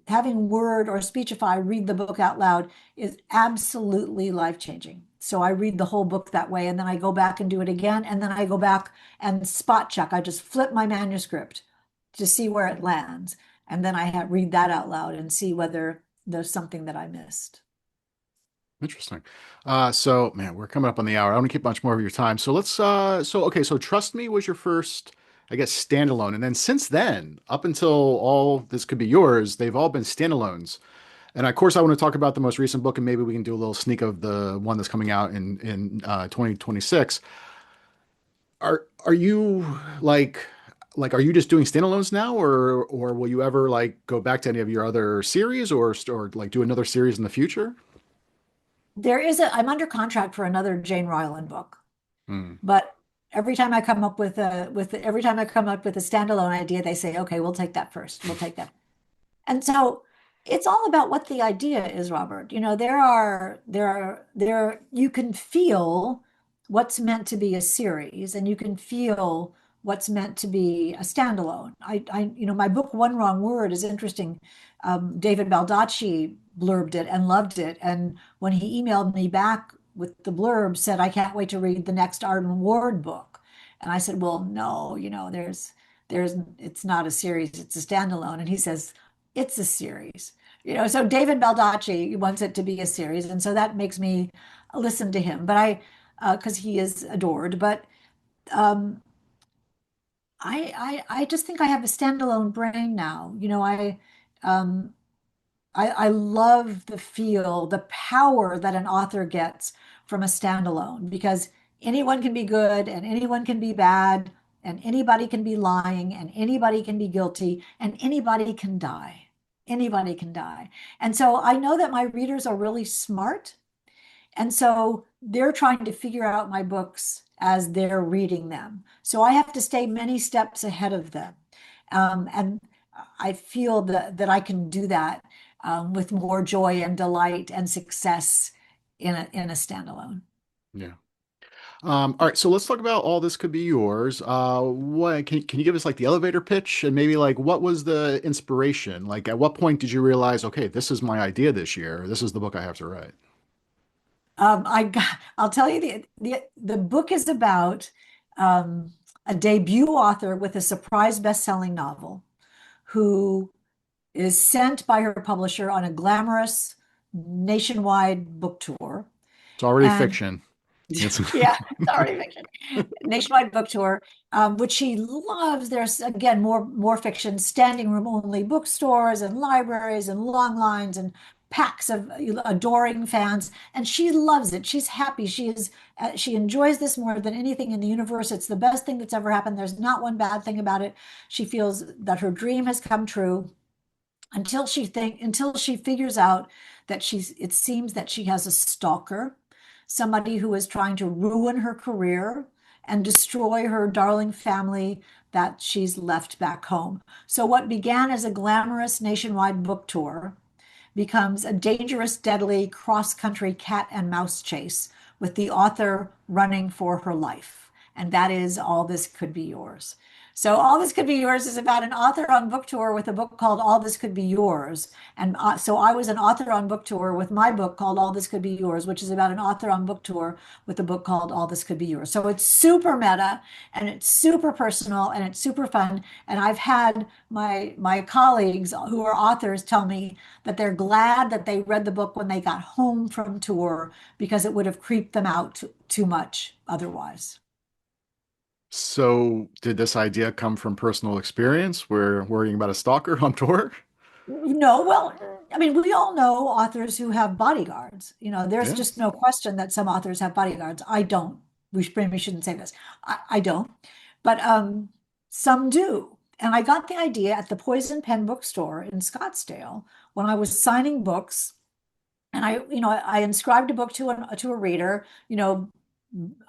having Word or Speechify read the book out loud is absolutely life-changing. So I read the whole book that way, and then I go back and do it again, and then I go back and spot check. I just flip my manuscript to see where it lands, and then read that out loud and see whether there's something that I missed. Interesting. So man, we're coming up on the hour. I don't want to keep much more of your time. So let's so okay, so Trust Me was your first, I guess, standalone. And then since then, up until all this could be yours, they've all been standalones. And of course, I want to talk about the most recent book, and maybe we can do a little sneak of the one that's coming out in 2026. Are you like are you just doing standalones now, or will you ever like go back to any of your other series, or like do another series in the future? I'm under contract for another Jane Ryland book. Hmm. But every time I come up with a standalone idea, they say, okay, we'll take that first. We'll take that. And so it's all about what the idea is, Robert. You can feel what's meant to be a series, and you can feel what's meant to be a standalone. My book, One Wrong Word, is interesting. David Baldacci blurbed it and loved it. And when he emailed me back with the blurb, said, I can't wait to read the next Arden Ward book. And I said, well, no, it's not a series, it's a standalone. And he says, it's a series. So David Baldacci wants it to be a series, and so that makes me listen to him. But because he is adored. But um, I just think I have a standalone brain now. Um, I love the power that an author gets from a standalone, because anyone can be good and anyone can be bad and anybody can be lying and anybody can be guilty and anybody can die. Anybody can die. And so I know that my readers are really smart. And so they're trying to figure out my books as they're reading them. So I have to stay many steps ahead of them. And I feel that I can do that with more joy and delight and success in a standalone. Yeah. All right, so let's talk about All This Could Be Yours. What can you give us like the elevator pitch and maybe like what was the inspiration? Like at what point did you realize, okay, this is my idea this year. This is the book I have to write. I'll tell you the book is about. Um, a debut author with a surprise best-selling novel who is sent by her publisher on a glamorous nationwide book tour. It's already And fiction. It's yeah, it's already fiction. Nationwide book tour, which she loves. There's again more fiction, standing room only bookstores and libraries and long lines and packs of adoring fans, and she loves it. She's happy. She enjoys this more than anything in the universe. It's the best thing that's ever happened. There's not one bad thing about it. She feels that her dream has come true until she figures out that it seems that she has a stalker, somebody who is trying to ruin her career and destroy her darling family that she's left back home. So what began as a glamorous nationwide book tour becomes a dangerous, deadly cross-country cat and mouse chase with the author running for her life. And that is All This Could Be Yours. So All This Could Be Yours is about an author on book tour with a book called All This Could Be Yours. And so I was an author on book tour with my book called All This Could Be Yours, which is about an author on book tour with a book called All This Could Be Yours. So it's super meta and it's super personal and it's super fun. And I've had my colleagues who are authors tell me that they're glad that they read the book when they got home from tour because it would have creeped them out too much otherwise. so did this idea come from personal experience where worrying about a stalker on tour? No, well, I mean, we all know authors who have bodyguards. There's Yeah. just no question that some authors have bodyguards. I don't. Maybe shouldn't say this. I don't, but some do. And I got the idea at the Poison Pen bookstore in Scottsdale when I was signing books, and I inscribed a book to a reader.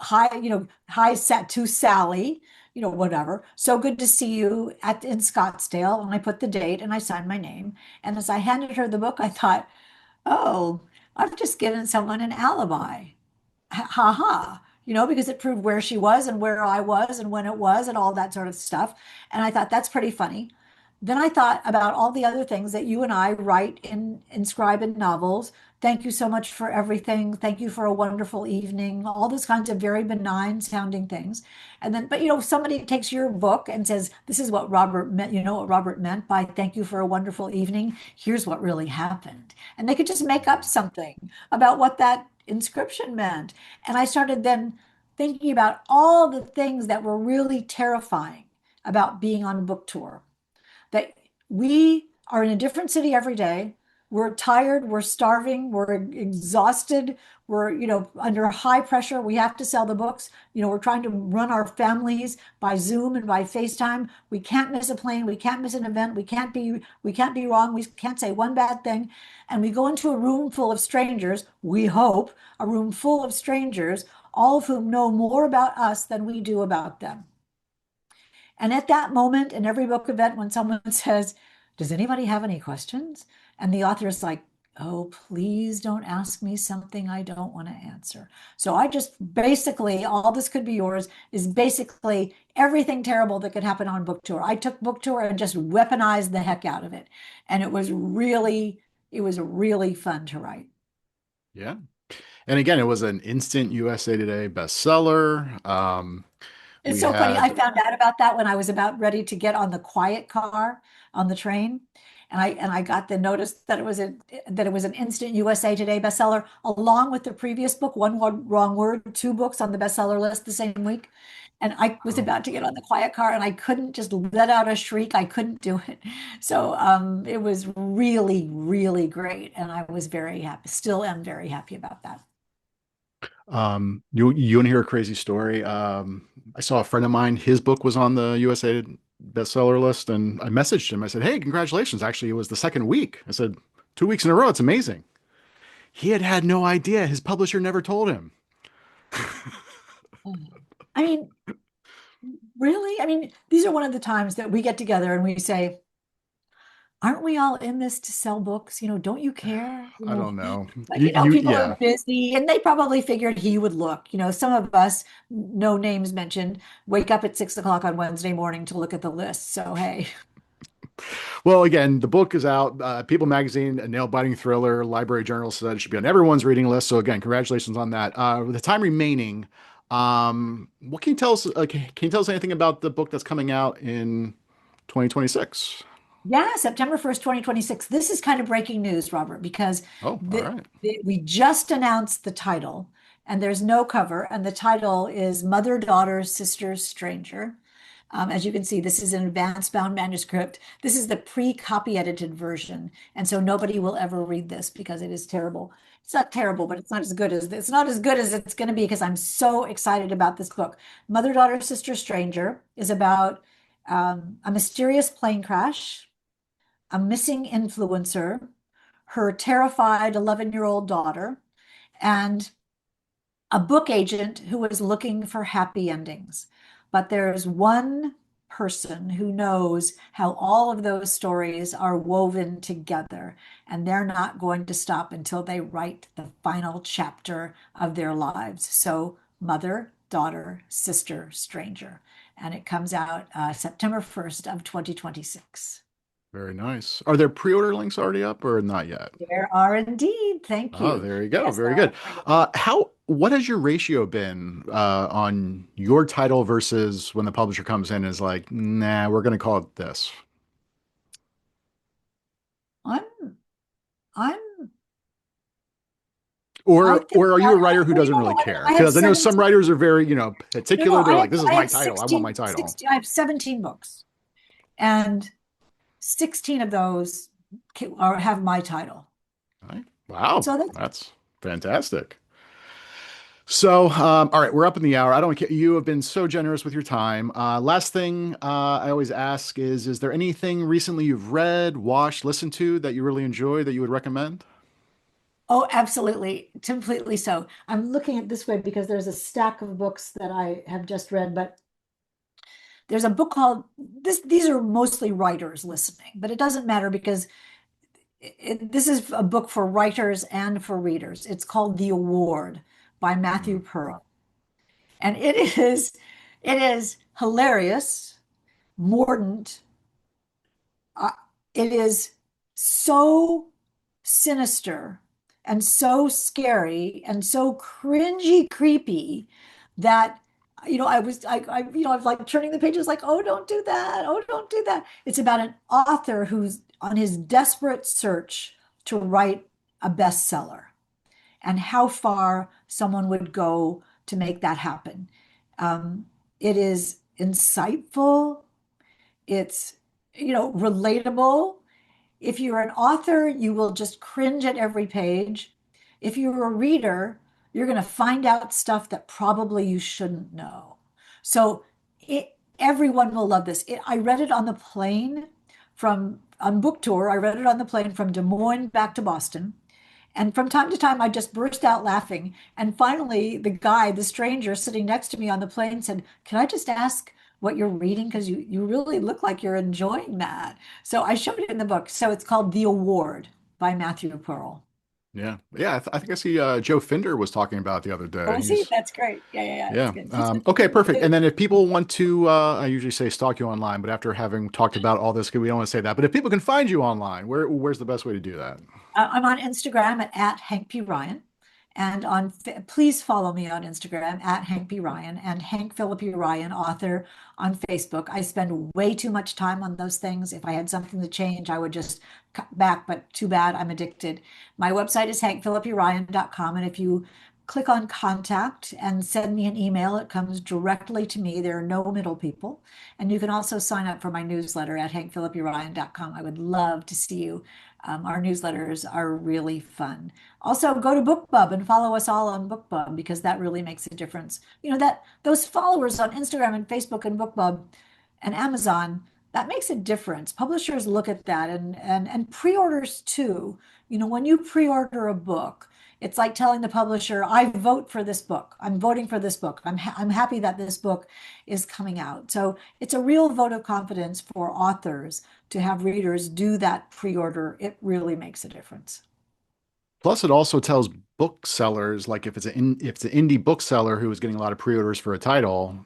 Hi set to Sally, whatever. So good to see you in Scottsdale. And I put the date and I signed my name. And as I handed her the book, I thought, oh, I've just given someone an alibi. Ha ha, because it proved where she was and where I was and when it was and all that sort of stuff. And I thought that's pretty funny. Then I thought about all the other things that you and I write inscribe in novels. Thank you so much for everything. Thank you for a wonderful evening. All those kinds of very benign sounding things. And then, but somebody takes your book and says, this is what Robert meant. You know what Robert meant by thank you for a wonderful evening. Here's what really happened. And they could just make up something about what that inscription meant. And I started then thinking about all the things that were really terrifying about being on a book tour, that we are in a different city every day. We're tired, we're starving, we're exhausted, we're, under high pressure. We have to sell the books. We're trying to run our families by Zoom and by FaceTime. We can't miss a plane, we can't miss an event, we can't be wrong, we can't say one bad thing. And we go into a room full of strangers, we hope, a room full of strangers, all of whom know more about us than we do about them. And at that moment, in every book event, when someone says, does anybody have any questions? And the author is like, oh, please don't ask me something I don't want to answer. So I just basically, All This Could Be Yours is basically everything terrible that could happen on book tour. I took book tour and just weaponized the heck out of it. And it was really fun to write. Yeah. And again, it was an instant USA Today bestseller. It's We so funny. I had, found out about that when I was about ready to get on the quiet car on the train. And I got the notice that it was an instant USA Today bestseller, along with the previous book, One Word, Wrong Word, two books on the bestseller list the same week. And I was oh, about to get on the quiet car and I couldn't just let out a shriek. I couldn't do it. So it was really, really great. And I was very happy, still am very happy about that. you want to hear a crazy story? I saw a friend of mine, his book was on the USA bestseller list, and I messaged him. I said, hey, congratulations. Actually, it was the second week. I said, 2 weeks in a row. It's amazing. He had no idea. His publisher never told him. I mean, really? I mean, these are one of the times that we get together and we say, aren't we all in this to sell books? Don't you care? I don't know. But people are Yeah. busy and they probably figured he would look. Some of us, no names mentioned, wake up at 6 o'clock on Wednesday morning to look at the list. So, hey. Well, again, the book is out. People Magazine, a nail-biting thriller. Library Journal said it should be on everyone's reading list. So again, congratulations on that. With the time remaining, What can you tell us? Can you tell us anything about the book that's coming out in 2026? Yeah, September 1st, 2026. This is kind of breaking news, Robert, because Oh, all right. we just announced the title and there's no cover. And the title is Mother, Daughter, Sister, Stranger. As you can see, this is an advanced bound manuscript. This is the pre-copy edited version. And so nobody will ever read this because it is terrible. It's not terrible, but it's not as good as it's going to be because I'm so excited about this book. Mother, Daughter, Sister, Stranger is about a mysterious plane crash, a missing influencer, her terrified 11-year-old daughter, and a book agent who is looking for happy endings. But there's one person who knows how all of those stories are woven together, and they're not going to stop until they write the final chapter of their lives. So, mother, daughter, sister, stranger. And it comes out September 1st of 2026. Very nice. Are there pre-order links already up or not yet? There are indeed. Thank Oh, you. there you go. Yes, Very there good. are. What has your ratio been on your title versus when the publisher comes in and is like, nah, we're going to call it this? I'm I'm I think Or are you a writer who well, you doesn't know, really care? I have Because I know some 17. writers are very, No, particular. They're like, this is I my have title. I want my 16, title. 16, I have 17 books, and 16 of those have my title. All right. Wow, So that's that's fantastic. So, all right, we're up in the hour. I don't care. You have been so generous with your time. Last thing I always ask is there anything recently you've read, watched, listened to that you really enjoy that you would recommend? oh, absolutely, completely so. I'm looking at this way because there's a stack of books that I have just read, but there's a book called this. These are mostly writers listening, but it doesn't matter because this is a book for writers and for readers. It's called The Award by Matthew Mm. Pearl. And it is hilarious, mordant. Uh, it is so sinister and so scary and so cringy creepy that I was like turning the pages like, oh, don't do that. Oh, don't do that. It's about an author who's on his desperate search to write a bestseller and how far someone would go to make that happen. It is insightful. It's, relatable. If you're an author, you will just cringe at every page. If you're a reader, you're going to find out stuff that probably you shouldn't know. So everyone will love this. I read it on the plane from on book tour. I read it on the plane from Des Moines back to Boston. And from time to time, I just burst out laughing. And finally, the stranger sitting next to me on the plane said, can I just ask what you're reading? Because you really look like you're enjoying that. So I showed it in the book. So it's called The Award by Matthew Pearl. Yeah, yeah. I think I see Joe Finder was talking about it the other Oh, day. I see. He's That's great. Yeah, yeah, yeah. It's Yeah. good. Okay, perfect. And then if people want to, I usually say stalk you online, but after having talked about all this, we don't want to say that. But if people can find you online, where's the best way to do that? I'm on Instagram at Hank P. Ryan. And please follow me on Instagram at Hank P. Ryan and Hank Phillippi Ryan, author, on Facebook. I spend way too much time on those things. If I had something to change, I would just cut back, but too bad, I'm addicted. My website is hankphillippyryan.com. And if you click on contact and send me an email, it comes directly to me. There are no middle people. And you can also sign up for my newsletter at hankphillippyryan.com. I would love to see you. Our newsletters are really fun. Also, go to BookBub and follow us all on BookBub because that really makes a difference. You know that those followers on Instagram and Facebook and BookBub and Amazon, that makes a difference. Publishers look at that and pre-orders too. You know, when you pre-order a book, it's like telling the publisher, I vote for this book. I'm voting for this book. I'm happy that this book is coming out. So it's a real vote of confidence for authors to have readers do that pre-order. It really makes a difference. Plus, it also tells booksellers, like if it's an indie bookseller who is getting a lot of pre-orders for a title,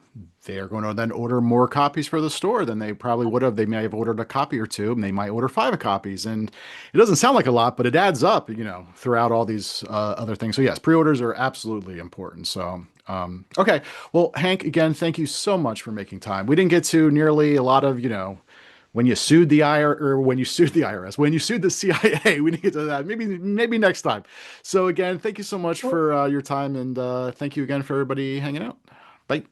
they are going to then order more copies for the store than they probably would have. They may have ordered a copy or two, and they might order five copies. And it doesn't sound like a lot, but it adds up, throughout all these other things. So yes, pre-orders are absolutely important. So okay, well, Hank, again, thank you so much for making time. We didn't get to nearly a lot of, when you sued the IR or when you sued the IRS, when you sued the CIA, we need to get to that. Maybe next time. So again, thank you so much Well, for your time, and thank you again for everybody hanging out. Bye.